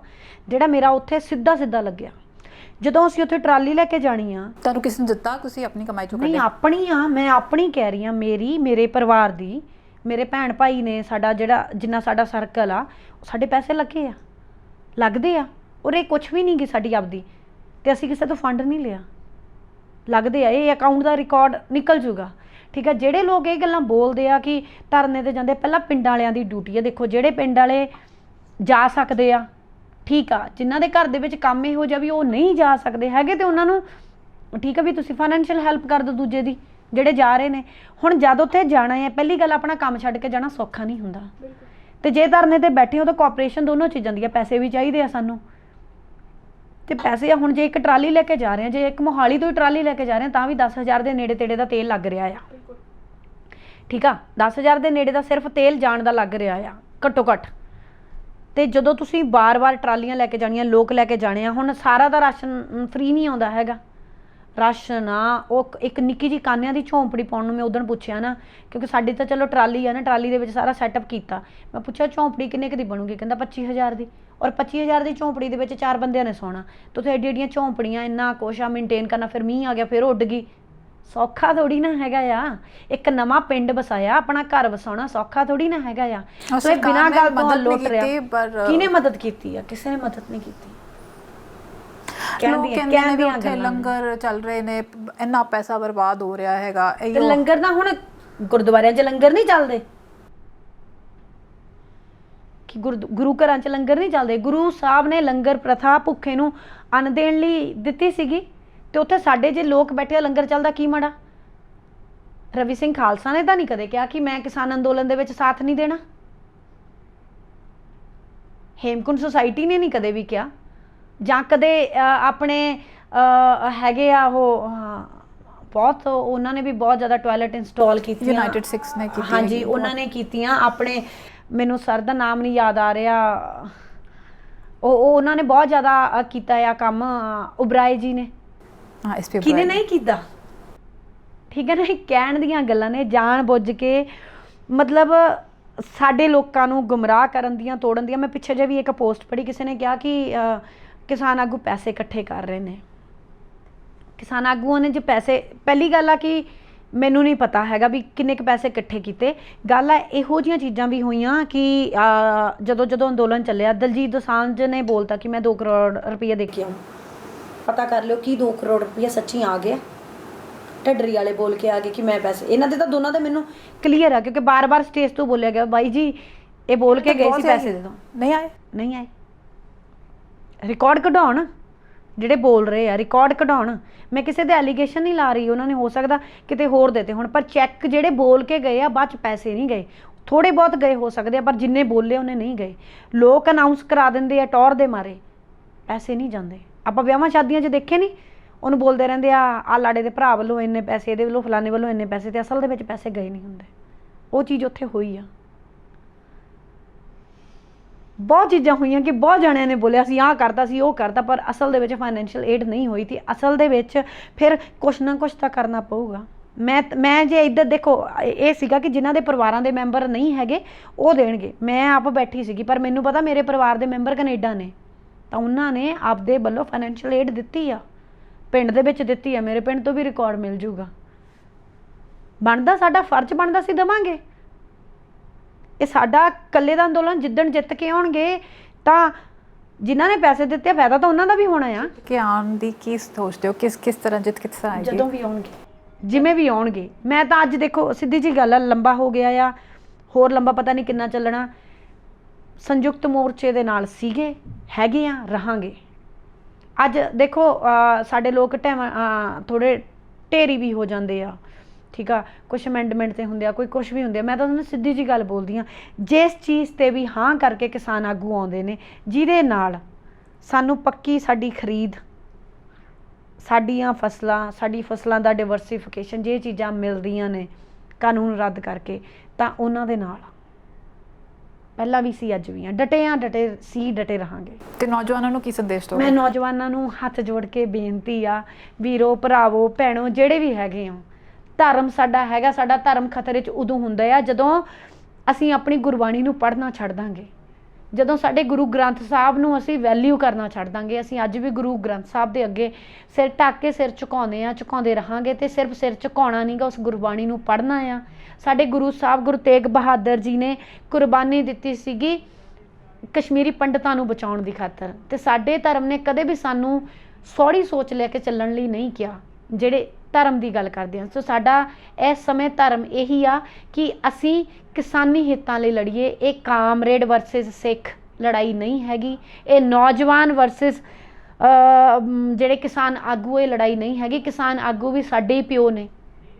ਜਿਹੜਾ ਮੇਰਾ ਉੱਥੇ ਸਿੱਧਾ ਲੱਗਿਆ। ਜਦੋਂ ਅਸੀਂ ਉੱਥੇ ਟਰਾਲੀ ਲੈ ਕੇ ਜਾਣੀ ਆ, ਤੁਹਾਨੂੰ ਕਿਸੇ ਨੇ ਦਿੱਤਾ? ਤੁਸੀਂ ਆਪਣੀ ਕਮਾਈ ਚੋਂ? ਨਹੀਂ, ਆਪਣੀ ਆ, ਮੈਂ ਆਪਣੀ ਕਹਿ ਰਹੀ ਹਾਂ, ਮੇਰੇ ਪਰਿਵਾਰ ਦੀ, ਮੇਰੇ ਭੈਣ ਭਾਈ ਨੇ, ਸਾਡਾ ਜਿੰਨਾ ਸਾਡਾ ਸਰਕਲ ਆ, ਸਾਡੇ ਪੈਸੇ ਲੱਗਦੇ ਆ, ਔਰ ਇਹ ਕੁਛ ਵੀ ਨਹੀਂ ਗੀ ਸਾਡੀ ਆਪਦੀ, ਤੇ ਅਸੀਂ ਕਿਸੇ ਤੋਂ ਫੰਡ ਨਹੀਂ ਲਿਆ, ਲੱਗਦੇ ਆ। ਇਹ ਅਕਾਊਂਟ ਦਾ ਰਿਕਾਰਡ ਨਿਕਲ ਜੂਗਾ, ਠੀਕ ਆ। ਜਿਹੜੇ ਲੋਕ ਇਹ ਗੱਲਾਂ ਬੋਲਦੇ ਆ ਕਿ ਧਰਨੇ ਤੇ ਜਾਂਦੇ, ਪਹਿਲਾਂ ਪਿੰਡ ਵਾਲਿਆਂ ਦੀ ਡਿਊਟੀ ਹੈ। ਦੇਖੋ, ਜਿਹੜੇ ਪਿੰਡ ਵਾਲੇ ਜਾ ਸਕਦੇ ਆ, ਠੀਕ ਆ, ਜਿਨ੍ਹਾਂ ਦੇ ਘਰ ਦੇ ਵਿੱਚ ਕੰਮ ਇਹੋ ਜਿਹਾ ਵੀ ਉਹ ਨਹੀਂ ਜਾ ਸਕਦੇ ਹੈਗੇ ਤੇ ਉਹਨਾਂ ਨੂੰ ਠੀਕ ਆ ਵੀ ਤੁਸੀਂ ਫਾਈਨੈਂਸ਼ੀਅਲ ਹੈਲਪ ਕਰ ਦਿਓ ਦੂਜੇ ਦੀ, ਜਿਹੜੇ ਜਾ ਰਹੇ ਨੇ। ਹੁਣ ਜਦ ਉੱਥੇ ਜਾਣਾ ਹੈ, ਪਹਿਲੀ ਗੱਲ ਆਪਣਾ ਕੰਮ ਛੱਡ ਕੇ ਜਾਣਾ ਸੌਖਾ ਨਹੀਂ ਹੁੰਦਾ, ਤੇ ਜੇ ਧਰਨੇ ਤੇ ਬੈਠੇ ਹੋ ਤਾਂ ਕੋਆਪਰੇਸ਼ਨ ਦੋਨੋਂ ਚੀਜ਼ਾਂ ਦੀ ਆ, ਪੈਸੇ ਵੀ ਚਾਹੀਦੇ ਆ ਸਾਨੂੰ, ਤੇ ਪੈਸੇ ਆ। ਹੁਣ ਜੇ ਇੱਕ ਟਰਾਲੀ ਲੈ ਕੇ ਜਾ ਰਹੇ ਆ, ਜੇ ਇੱਕ ਮੋਹਾਲੀ ਤੋਂ ਹੀ ਟਰਾਲੀ ਲੈ ਕੇ ਜਾ ਰਹੇ ਆ ਤਾਂ ਵੀ 10,000 ਦੇ ਨੇੜੇ ਤੇੜੇ ਦਾ ਤੇਲ ਲੱਗ ਰਿਹਾ ਆ, ਠੀਕ ਆ, 10,000 ਦੇ ਨੇੜੇ ਦਾ ਸਿਰਫ ਤੇਲ ਜਾਣ ਦਾ ਲੱਗ ਰਿਹਾ ਆ ਘੱਟੋ ਘੱਟ। ਤੇ ਜਦੋਂ ਤੁਸੀਂ ਬਾਰ-ਬਾਰ ਟਰਾਲੀਆਂ ਲੈ ਕੇ ਜਾਣੀਆਂ, ਲੋਕ ਲੈ ਕੇ ਜਾਣੇ ਆ, ਹੁਣ ਸਾਰਾ ਦਾ ਰਾਸ਼ਨ ਫ੍ਰੀ ਨਹੀਂ ਆਉਂਦਾ ਹੈਗਾ, ਰਾਸ਼ਨ ਆ ਉਹ ਇੱਕ ਨਿੱਕੀ ਜਿਹੀ ਕਾਨਿਆਂ ਦੀ ਝੌਂਪੜੀ ਪਾਉਣ ਨੂੰ ਮੈਂ ਉਦੋਂ ਪੁੱਛਿਆ ਨਾ, ਕਿਉਂਕਿ ਸਾਡੀ ਤਾਂ ਚਲੋ ਟਰਾਲੀ ਆ ਨਾ, ਟਰਾਲੀ ਦੇ ਵਿੱਚ ਸਾਰਾ ਸੈਟਅਪ ਕੀਤਾ, ਮੈਂ ਪੁੱਛਿਆ ਝੌਂਪੜੀ ਕਿੰਨੇ ਕੁ ਦੀ ਬਣੂਗੀ, ਕਹਿੰਦਾ 25,000 ਦੀ, ਔਰ 25,000 ਦੀ ਝੌਂਪੜੀ ਦੇ ਵਿੱਚ 4 ਬੰਦਿਆਂ ਨੇ ਸੌਣਾ, ਤੇ ਉੱਥੇ ਐਡੀਆਂ ਐਡੀਆਂ ਝੌਂਪੜੀਆਂ, ਇੰਨਾ ਕੁਛ ਆ ਮੇਨਟੇਨ ਕਰਨਾ, ਫਿਰ ਮੀਂਹ ਆ ਗਿਆ ਫਿਰ ਉੱਡ ਗਈ, ਸੌਖਾ ਥੋੜੀ ਨਾ ਹੈਗਾ ਆ। ਇੱਕ ਨਵਾਂ ਪਿੰਡ ਵਸਾਇਆ, ਆਪਣਾ ਘਰ ਵਸਾਉਣਾ ਸੌਖਾ ਥੋੜੀ ਨਾ ਹੈਗਾ ਆ। ਸੋ ਇਹ ਬਿਨਾਂ ਗੱਲ ਤੋਂ ਲੁੱਟ ਰਿਹਾ, ਕਿਹਨੇ ਮਦਦ ਕੀਤੀ ਆ? ਕਿਸੇ ਨੇ ਮਦਦ ਨਹੀਂ ਕੀਤੀ। ਕਹਿੰਦੇ ਵੀ ਉੱਥੇ ਲੰਗਰ ਚੱਲ ਰਹੇ ਨੇ, ਇੰਨਾ ਪੈਸਾ ਬਰਬਾਦ ਹੋ ਰਿਹਾ ਹੈਗਾ। ਤੇ ਲੰਗਰ ਦਾ ਹੁਣ ਗੁਰਦੁਆਰਿਆਂ 'ਚ ਲੰਗਰ ਨਹੀਂ ਚੱਲਦੇ ਕਿ ਗੁਰੂ ਘਰਾਂ 'ਚ ਲੰਗਰ ਨਹੀਂ ਚੱਲਦੇ? ਗੁਰੂ ਸਾਹਿਬ ਨੇ ਲੰਗਰ ਪ੍ਰਥਾ ਭੁੱਖੇ ਨੂੰ ਅੰਨ ਦੇਣ ਲਈ ਦਿੱਤੀ ਸੀਗੀ, ਤੇ ਉੱਥੇ ਸਾਡੇ ਜੇ ਲੋਕ ਬੈਠੇ ਲੰਗਰ ਚੱਲਦਾ ਕੀ ਮਾੜਾ? ਰਵੀ ਸਿੰਘ ਖਾਲਸਾ ਨੇ ਤਾਂ ਨਹੀਂ ਕਦੇ ਕਿਹਾ ਕਿ ਮੈਂ ਕਿਸਾਨ ਅੰਦੋਲਨ ਦੇ ਵਿੱਚ ਸਾਥ ਨਹੀਂ ਦੇਣਾ, ਹੇਮਕੁੰਟ ਸੁਸਾਇਟੀ ਨੇ ਨਹੀਂ ਕਦੇ ਵੀ ਕਿਹਾ, ਜਾਂ ਕਦੇ ਆਪਣੇ ਹੈਗੇ ਆ ਉਹ ਬਹੁਤ, ਉਹਨਾਂ ਨੇ ਵੀ ਬਹੁਤ ਜ਼ਿਆਦਾ ਟਾਇਲਟ ਇੰਸਟਾਲ ਕੀਤੀਆਂ, ਯੂਨਾਈਟਿਡ ਸਿਕਸ ਨੇ ਕੀਤੀ, ਹਾਂਜੀ ਉਹਨਾਂ ਨੇ ਕੀਤੀਆਂ ਆਪਣੇ, ਮੈਨੂੰ ਸਰ ਦਾ ਨਾਮ ਨਹੀਂ ਯਾਦ ਆ ਰਿਹਾ, ਉਹ ਉਹਨਾਂ ਨੇ ਬਹੁਤ ਜ਼ਿਆਦਾ ਕੀਤਾ ਆ ਕੰਮ, ਉਬਰਾਏ ਜੀ ਨੇ, ਕਿਹਨੇ ਨਹੀਂ ਕੀਤਾ? ਠੀਕ ਹੈ ਨਾ, ਕਹਿਣ ਦੀਆਂ ਗੱਲਾਂ ਨੇ, ਜਾਣ ਬੁੱਝ ਕੇ ਮਤਲਬ ਸਾਡੇ ਲੋਕਾਂ ਨੂੰ ਗੁੰਮਰਾਹ ਕਰਨ ਦੀਆਂ, ਤੋੜਨ ਦੀਆਂ। ਮੈਂ ਪਿੱਛੇ ਜੇ ਵੀ ਇੱਕ ਪੋਸਟ ਪੜ੍ਹੀ, ਕਿਸੇ ਨੇ ਕਿਹਾ ਕਿ ਕਿਸਾਨ ਆਗੂ ਪੈਸੇ ਇਕੱਠੇ ਕਰ ਰਹੇ ਨੇ। ਕਿਸਾਨ ਆਗੂਆਂ ਨੇ ਜੇ ਪੈਸੇ, ਪਹਿਲੀ ਗੱਲ ਆ ਕਿ ਮੈਨੂੰ ਨਹੀਂ ਪਤਾ ਹੈਗਾ ਵੀ ਕਿੰਨੇ ਕੁ ਪੈਸੇ ਇਕੱਠੇ ਕੀਤੇ, ਗੱਲ ਆ ਇਹੋ ਜਿਹੀਆਂ ਚੀਜ਼ਾਂ ਵੀ ਹੋਈਆਂ ਕਿ ਜਦੋਂ ਜਦੋਂ ਅੰਦੋਲਨ ਚੱਲਿਆ, ਦਲਜੀਤ ਦੋਸਾਂਝ ਨੇ ਬੋਲਤਾ ਕਿ ਮੈਂ 2 ਕਰੋੜ ਰੁਪਈਆ ਦੇ ਕੇ ਆਊਂ, ਪਤਾ ਕਰ ਲਿਓ ਕਿ 2 ਕਰੋੜ ਰੁਪਈਆ ਸੱਚੀ ਆ ਗਿਆ। ਢੱਡਰੀ ਵਾਲੇ ਬੋਲ ਕੇ ਆ ਗਏ ਕਿ ਮੈਂ ਪੈਸੇ, ਇਹਨਾਂ ਦੇ ਤਾਂ ਦੋਨਾਂ ਦਾ ਮੈਨੂੰ ਕਲੀਅਰ ਆ, ਕਿਉਂਕਿ ਬਾਰ-ਬਾਰ ਸਟੇਜ ਤੋਂ ਬੋਲਿਆ ਗਿਆ ਬਾਈ ਜੀ ਇਹ ਬੋਲ ਕੇ ਗਏ ਸੀ ਪੈਸੇ ਦੇ ਦਿਓ, ਨਹੀਂ ਆਏ। ਰਿਕਾਰਡ ਕਢਾਉਣ, ਜਿਹੜੇ ਬੋਲ ਰਹੇ ਆ ਰਿਕਾਰਡ ਕਢਾਉਣ। ਮੈਂ ਕਿਸੇ ਦੇ ਐਲੀਗੇਸ਼ਨ ਨਹੀਂ ਲਾ ਰਹੀ, ਉਹਨਾਂ ਨੇ ਹੋ ਸਕਦਾ ਕਿਤੇ ਹੋਰ ਦੇਤੇ ਹੁਣ, ਪਰ ਚੈੱਕ ਜਿਹੜੇ ਬੋਲ ਕੇ ਗਏ ਆ ਬਾਅਦ 'ਚ ਪੈਸੇ ਨਹੀਂ ਗਏ, ਥੋੜ੍ਹੇ ਬਹੁਤ ਗਏ ਹੋ ਸਕਦੇ ਆ, ਪਰ ਜਿੰਨੇ ਬੋਲੇ ਉਹਨੇ ਨਹੀਂ ਗਏ। ਲੋਕ ਅਨਾਊਂਸ ਕਰਾ ਦਿੰਦੇ ਆ ਟੌਰ ਦੇ ਮਾਰੇ, ਪੈਸੇ ਨਹੀਂ ਜਾਂਦੇ। ਆਪਾਂ ਵਿਆਹਾਂ ਸ਼ਾਦੀਆਂ 'ਚ ਦੇਖੇ ਨਹੀਂ, ਉਹਨੂੰ ਬੋਲਦੇ ਰਹਿੰਦੇ ਆ ਲਾੜੇ ਦੇ ਭਰਾ ਵੱਲੋਂ ਇੰਨੇ ਪੈਸੇ, ਇਹਦੇ ਵੱਲੋਂ ਫਲਾਣੇ ਵੱਲੋਂ ਇੰਨੇ ਪੈਸੇ, ਤੇ ਅਸਲ ਦੇ ਵਿੱਚ ਪੈਸੇ ਗਏ ਨਹੀਂ ਹੁੰਦੇ। ਉਹ ਚੀਜ਼ ਉੱਥੇ ਹੋਈ ਆ। ਬਹੁਤ ਚੀਜ਼ਾਂ ਹੋਈਆਂ ਕਿ ਬਹੁਤ ਜਣਿਆਂ ਨੇ ਬੋਲਿਆ ਸੀ ਆਹ ਕਰਦਾ ਸੀ ਉਹ ਕਰਦਾ, ਪਰ ਅਸਲ ਦੇ ਵਿੱਚ ਫਾਈਨੈਂਸ਼ੀਅਲ ਏਡ ਨਹੀਂ ਹੋਈ ਤੇ ਅਸਲ ਦੇ ਵਿੱਚ ਫਿਰ ਕੁਛ ਨਾ ਕੁਛ ਤਾਂ ਕਰਨਾ ਪਊਗਾ। ਮੈਂ ਜੇ ਇੱਧਰ ਦੇਖੋ, ਇਹ ਸੀਗਾ ਕਿ ਜਿਨ੍ਹਾਂ ਦੇ ਪਰਿਵਾਰਾਂ ਦੇ ਮੈਂਬਰ ਨਹੀਂ ਹੈਗੇ ਉਹ ਦੇਣਗੇ। ਮੈਂ ਆਪ ਬੈਠੀ ਸੀਗੀ, ਪਰ ਮੈਨੂੰ ਪਤਾ ਮੇਰੇ ਪਰਿਵਾਰ ਦੇ ਮੈਂਬਰ ਕੈਨੇਡਾ ਨੇ, ਤਾਂ ਉਹਨਾਂ ਨੇ ਆਪਦੇ ਵੱਲੋਂ ਫਾਈਨੈਂਸ਼ੀਅਲ ਏਡ ਦਿੱਤੀ ਆ, ਪਿੰਡ ਦੇ ਵਿੱਚ ਦਿੱਤੀ ਆ। ਮੇਰੇ ਪਿੰਡ ਤੋਂ ਵੀ ਰਿਕਾਰਡ ਮਿਲ ਜੂਗਾ। ਬਣਦਾ, ਸਾਡਾ ਫਰਜ਼ ਬਣਦਾ ਸੀ ਦੇਵਾਂਗੇ। ਇਹ ਸਾਡਾ ਇਕੱਲੇ ਦਾ ਅੰਦੋਲਨ, ਜਿੱਦਣ ਜਿੱਤ ਕੇ ਆਉਣਗੇ ਤਾਂ ਜਿਨ੍ਹਾਂ ਨੇ ਪੈਸੇ ਦਿੱਤੇ ਫਾਇਦਾ ਤਾਂ ਉਹਨਾਂ ਦਾ ਵੀ ਹੋਣਾ ਆ। ਕਿ ਆਉਣ ਦੀ ਕੀ ਸੋਚਦੇ ਹੋ, ਕਿਸ ਤਰ੍ਹਾਂ ਜਿੱਤ ਕਿਸ ਤਰ੍ਹਾਂ ਆਏਗੀ? ਜਦੋਂ ਵੀ ਆਉਣਗੇ, ਜਿਵੇਂ ਵੀ ਆਉਣਗੇ। ਮੈਂ ਤਾਂ ਅੱਜ ਦੇਖੋ ਸਿੱਧੀ ਜੀ ਗੱਲ ਆ, ਲੰਬਾ ਹੋ ਗਿਆ ਆ, ਹੋਰ ਲੰਬਾ ਪਤਾ ਨਹੀਂ ਕਿੰਨਾ ਚੱਲਣਾ। ਸੰਯੁਕਤ ਮੋਰਚੇ ਦੇ ਨਾਲ ਸੀਗੇ, ਹੈਗੇ ਆ, ਰਹਾਂਗੇ। ਅੱਜ ਦੇਖੋ ਸਾਡੇ ਲੋਕ ਥੋੜ੍ਹੇ ਢੇਰੀ ਵੀ ਹੋ ਜਾਂਦੇ ਆ, ਠੀਕ ਆ, ਕੁਛ ਅਮੈਂਡਮੈਂਟ 'ਤੇ ਹੁੰਦੇ ਆ, ਕੋਈ ਕੁਛ ਵੀ ਹੁੰਦੇ ਆ। ਮੈਂ ਤਾਂ ਤੁਹਾਨੂੰ ਸਿੱਧੀ ਜੀ ਗੱਲ ਬੋਲਦੀ ਹਾਂ, ਜਿਸ ਚੀਜ਼ 'ਤੇ ਵੀ ਹਾਂ ਕਰਕੇ ਕਿਸਾਨ ਆਗੂ ਆਉਂਦੇ ਨੇ, ਜਿਹਦੇ ਨਾਲ ਸਾਨੂੰ ਪੱਕੀ ਸਾਡੀ ਖਰੀਦ, ਸਾਡੀਆਂ ਫਸਲਾਂ, ਸਾਡੀ ਫਸਲਾਂ ਦਾ ਡਿਵਰਸੀਫਿਕੇਸ਼ਨ, ਜੇ ਚੀਜ਼ਾਂ ਮਿਲਦੀਆਂ ਨੇ ਕਾਨੂੰਨ ਰੱਦ ਕਰਕੇ, ਤਾਂ ਉਹਨਾਂ ਦੇ ਨਾਲ ਪਹਿਲਾਂ ਵੀ ਸੀ, ਅੱਜ ਵੀ ਆ, ਡਟੇ ਆ, ਡਟੇ ਸੀ, ਡਟੇ ਰਹਾਂਗੇ। ਤੇ ਨੌਜਵਾਨਾਂ ਨੂੰ ਕੀ ਸੰਦੇਸ਼ ਦਿਓਗੇ? ਮੈਂ ਨੌਜਵਾਨਾਂ ਨੂੰ ਹੱਥ ਜੋੜ ਕੇ ਬੇਨਤੀ ਆ, ਵੀਰੋ ਭਰਾਵੋ ਭੈਣੋ ਜਿਹੜੇ ਵੀ ਹੈਗੇ ਹੋ, ਧਰਮ ਸਾਡਾ ਹੈਗਾ। ਸਾਡਾ ਧਰਮ ਖਤਰੇ 'ਚ ਉਦੋਂ ਹੁੰਦਾ ਆ ਜਦੋਂ ਅਸੀਂ ਆਪਣੀ ਗੁਰਬਾਣੀ ਨੂੰ ਪੜ੍ਹਨਾ ਛੱਡ ਦਾਂਗੇ, ਜਦੋਂ ਸਾਡੇ ਗੁਰੂ ਗ੍ਰੰਥ ਸਾਹਿਬ ਨੂੰ ਅਸੀਂ ਵੈਲਿਊ ਕਰਨਾ ਛੱਡ ਦਾਂਗੇ। ਅਸੀਂ ਅੱਜ ਵੀ ਗੁਰੂ ਗ੍ਰੰਥ ਸਾਹਿਬ ਦੇ ਅੱਗੇ ਸਿਰ ਢੱਕ ਕੇ ਸਿਰ ਝੁਕਾਉਂਦੇ ਆ, ਝੁਕਾਉਂਦੇ ਰਹਾਂਗੇ। ਤੇ ਸਿਰਫ ਸਿਰ ਝੁਕਾਉਣਾ ਨਹੀਂ ਗਾ, ਉਸ ਗੁਰਬਾਣੀ ਨੂੰ ਪੜ੍ਹਨਾ ਆ। ਸਾਡੇ ਗੁਰੂ ਸਾਹਿਬ ਗੁਰੂ ਤੇਗ ਬਹਾਦਰ ਜੀ ਨੇ ਕੁਰਬਾਨੀ ਦਿੱਤੀ ਸੀਗੀ ਕਸ਼ਮੀਰੀ ਪੰਡਤਾਂ ਨੂੰ ਬਚਾਉਣ ਦੀ ਖਾਤਰ, ਤੇ ਸਾਡੇ ਧਰਮ ਨੇ ਕਦੇ ਵੀ ਸਾਨੂੰ ਸੌੜੀ ਸੋਚ ਲੈ ਕੇ ਚੱਲਣ ਲਈ ਨਹੀਂ ਕਿਹਾ, ਜਿਹੜੇ ਧਰਮ ਦੀ ਗੱਲ ਕਰਦੇ ਹਾਂ। ਸੋ ਸਾਡਾ ਇਸ ਸਮੇਂ ਧਰਮ ਇਹੀ ਆ ਕਿ ਅਸੀਂ ਕਿਸਾਨੀ ਹਿੱਤਾਂ ਲਈ ਲੜੀਏ। ਇਹ ਕਾਮਰੇਡ ਵਰਸਸ ਸਿੱਖ ਲੜਾਈ ਨਹੀਂ ਹੈਗੀ, ਇਹ ਨੌਜਵਾਨ ਵਰਸਸ ਜਿਹੜੇ ਕਿਸਾਨ ਆਗੂ, ਇਹ ਲੜਾਈ ਨਹੀਂ ਹੈਗੀ। ਕਿਸਾਨ ਆਗੂ ਵੀ ਸਾਡੇ ਹੀ ਪਿਓ ਨੇ,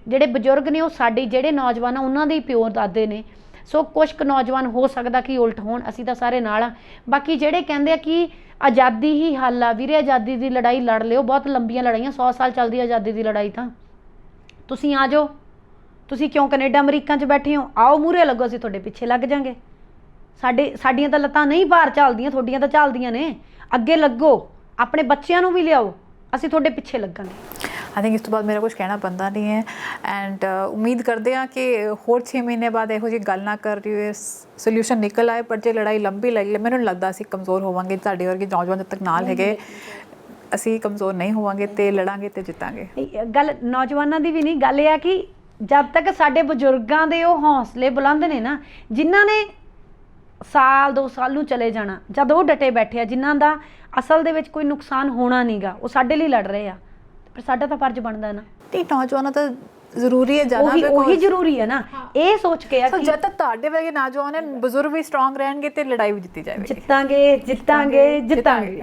ਜਿਹੜੇ ਬਜ਼ੁਰਗ ਨੇ ਉਹ ਸਾਡੇ, ਜਿਹੜੇ ਨੌਜਵਾਨ ਆ ਉਹਨਾਂ ਦੇ ਹੀ ਪਿਓ ਦਾਦੇ ਨੇ। ਸੋ ਕੁਛ ਕੁ ਨੌਜਵਾਨ ਹੋ ਸਕਦਾ ਕਿ ਉਲਟ ਹੋਣ, ਅਸੀਂ ਤਾਂ ਸਾਰੇ ਨਾਲ ਆ। ਬਾਕੀ ਜਿਹੜੇ ਕਹਿੰਦੇ ਆ ਕਿ ਆਜ਼ਾਦੀ ਹੀ ਹੱਲ ਆ, ਵੀਰੇ ਆਜ਼ਾਦੀ ਦੀ ਲੜਾਈ ਲੜ ਲਿਓ, ਬਹੁਤ ਲੰਬੀਆਂ ਲੜਾਈਆਂ, 100 ਸਾਲ ਚੱਲਦੀ ਆਜ਼ਾਦੀ ਦੀ ਲੜਾਈ। ਤਾਂ ਤੁਸੀਂ ਆ ਜਾਓ, ਤੁਸੀਂ ਕਿਉਂ ਕੈਨੇਡਾ ਅਮਰੀਕਾ 'ਚ ਬੈਠੇ ਹੋ, ਆਓ ਮੂਹਰੇ ਲੱਗੋ, ਅਸੀਂ ਤੁਹਾਡੇ ਪਿੱਛੇ ਲੱਗ ਜਾਂਗੇ। ਸਾਡੀਆਂ ਤਾਂ ਲੱਤਾਂ ਨਹੀਂ ਬਾਹਰ ਚੱਲਦੀਆਂ, ਤੁਹਾਡੀਆਂ ਤਾਂ ਚੱਲਦੀਆਂ ਨੇ, ਅੱਗੇ ਲੱਗੋ, ਆਪਣੇ ਬੱਚਿਆਂ ਨੂੰ ਵੀ ਲਿਆਓ, ਅਸੀਂ ਤੁਹਾਡੇ ਪਿੱਛੇ ਲੱਗਾਂਗੇ। आई थिंक इस तो बाद मेरा कुछ कहना बनता नहीं है एंड उम्मीद करते हैं कि होर 6 महीने बाद ਇਹੋ ਜਿਹੀ ਗੱਲ ਨਾ ਕਰ ਰਹੀ ਹੋਏ, ਸੋਲੂਸ਼ਨ ਨਿਕਲ ਆਏ। ਪਰ ਜੇ ਲੜਾਈ ਲੰਬੀ ਲੱਗੀ, ਮੈਨੂੰ ਲੱਗਦਾ ਅਸੀਂ ਕਮਜ਼ੋਰ ਹੋਵਾਂਗੇ। ਤੁਹਾਡੇ ਵਰਗੇ ਨੌਜਵਾਨ ਜਦ ਤੱਕ ਨਾਲ ਹੈਗੇ, ਅਸੀਂ ਕਮਜ਼ੋਰ ਨਹੀਂ ਹੋਵਾਂਗੇ ਤੇ ਲੜਾਂਗੇ ਤੇ ਜਿੱਤਾਂਗੇ। ਗੱਲ ਨੌਜਵਾਨਾਂ ਦੀ ਵੀ ਨਹੀਂ, ਗੱਲ ਇਹ ਆ ਕਿ ਜਦ ਤੱਕ ਸਾਡੇ ਬਜ਼ੁਰਗਾਂ ਦੇ ਉਹ ਹੌਸਲੇ ਬੁਲੰਦ ਨੇ ਨਾ, ਜਿਨ੍ਹਾਂ ਨੇ ਸਾਲ 2 ਸਾਲ ਨੂੰ ਚਲੇ ਜਾਣਾ, ਜਦ ਉਹ ਡਟੇ ਬੈਠੇ ਆ, ਜਿਨ੍ਹਾਂ ਦਾ ਅਸਲ ਦੇ ਵਿੱਚ ਕੋਈ ਨੁਕਸਾਨ ਹੋਣਾ ਨਹੀਂਗਾ, ਉਹ ਸਾਡੇ ਲਈ ਲੜ ਰਹੇ ਆ। ਪਰ ਸਾਡਾ ਤਾਂ ਫਰਜ਼ ਬਣਦਾ ਨਾ, ਨਹੀਂ ਨੌਜਵਾਨਾਂ ਤਾਂ ਜ਼ਰੂਰੀ ਹੈ ਜਾਣਾ, ਉਹੀ ਜ਼ਰੂਰੀ ਹੈ ਨਾ। ਇਹ ਸੋਚ ਕੇ ਆ ਕਿ ਜਦ ਤੱਕ ਤੁਹਾਡੇ ਵਰਗੇ ਨੌਜਵਾਨ ਬਜ਼ੁਰਗ ਵੀ ਸਟਰੋਂਗ ਰਹਿਣਗੇ ਤੇ ਲੜਾਈ ਵੀ ਜਿੱਤੀ ਜਾਏਗੀ। ਜਿੱਤਾਂਗੇ ਜਿੱਤਾਂਗੇ ਜਿੱਤਾਂਗੇ।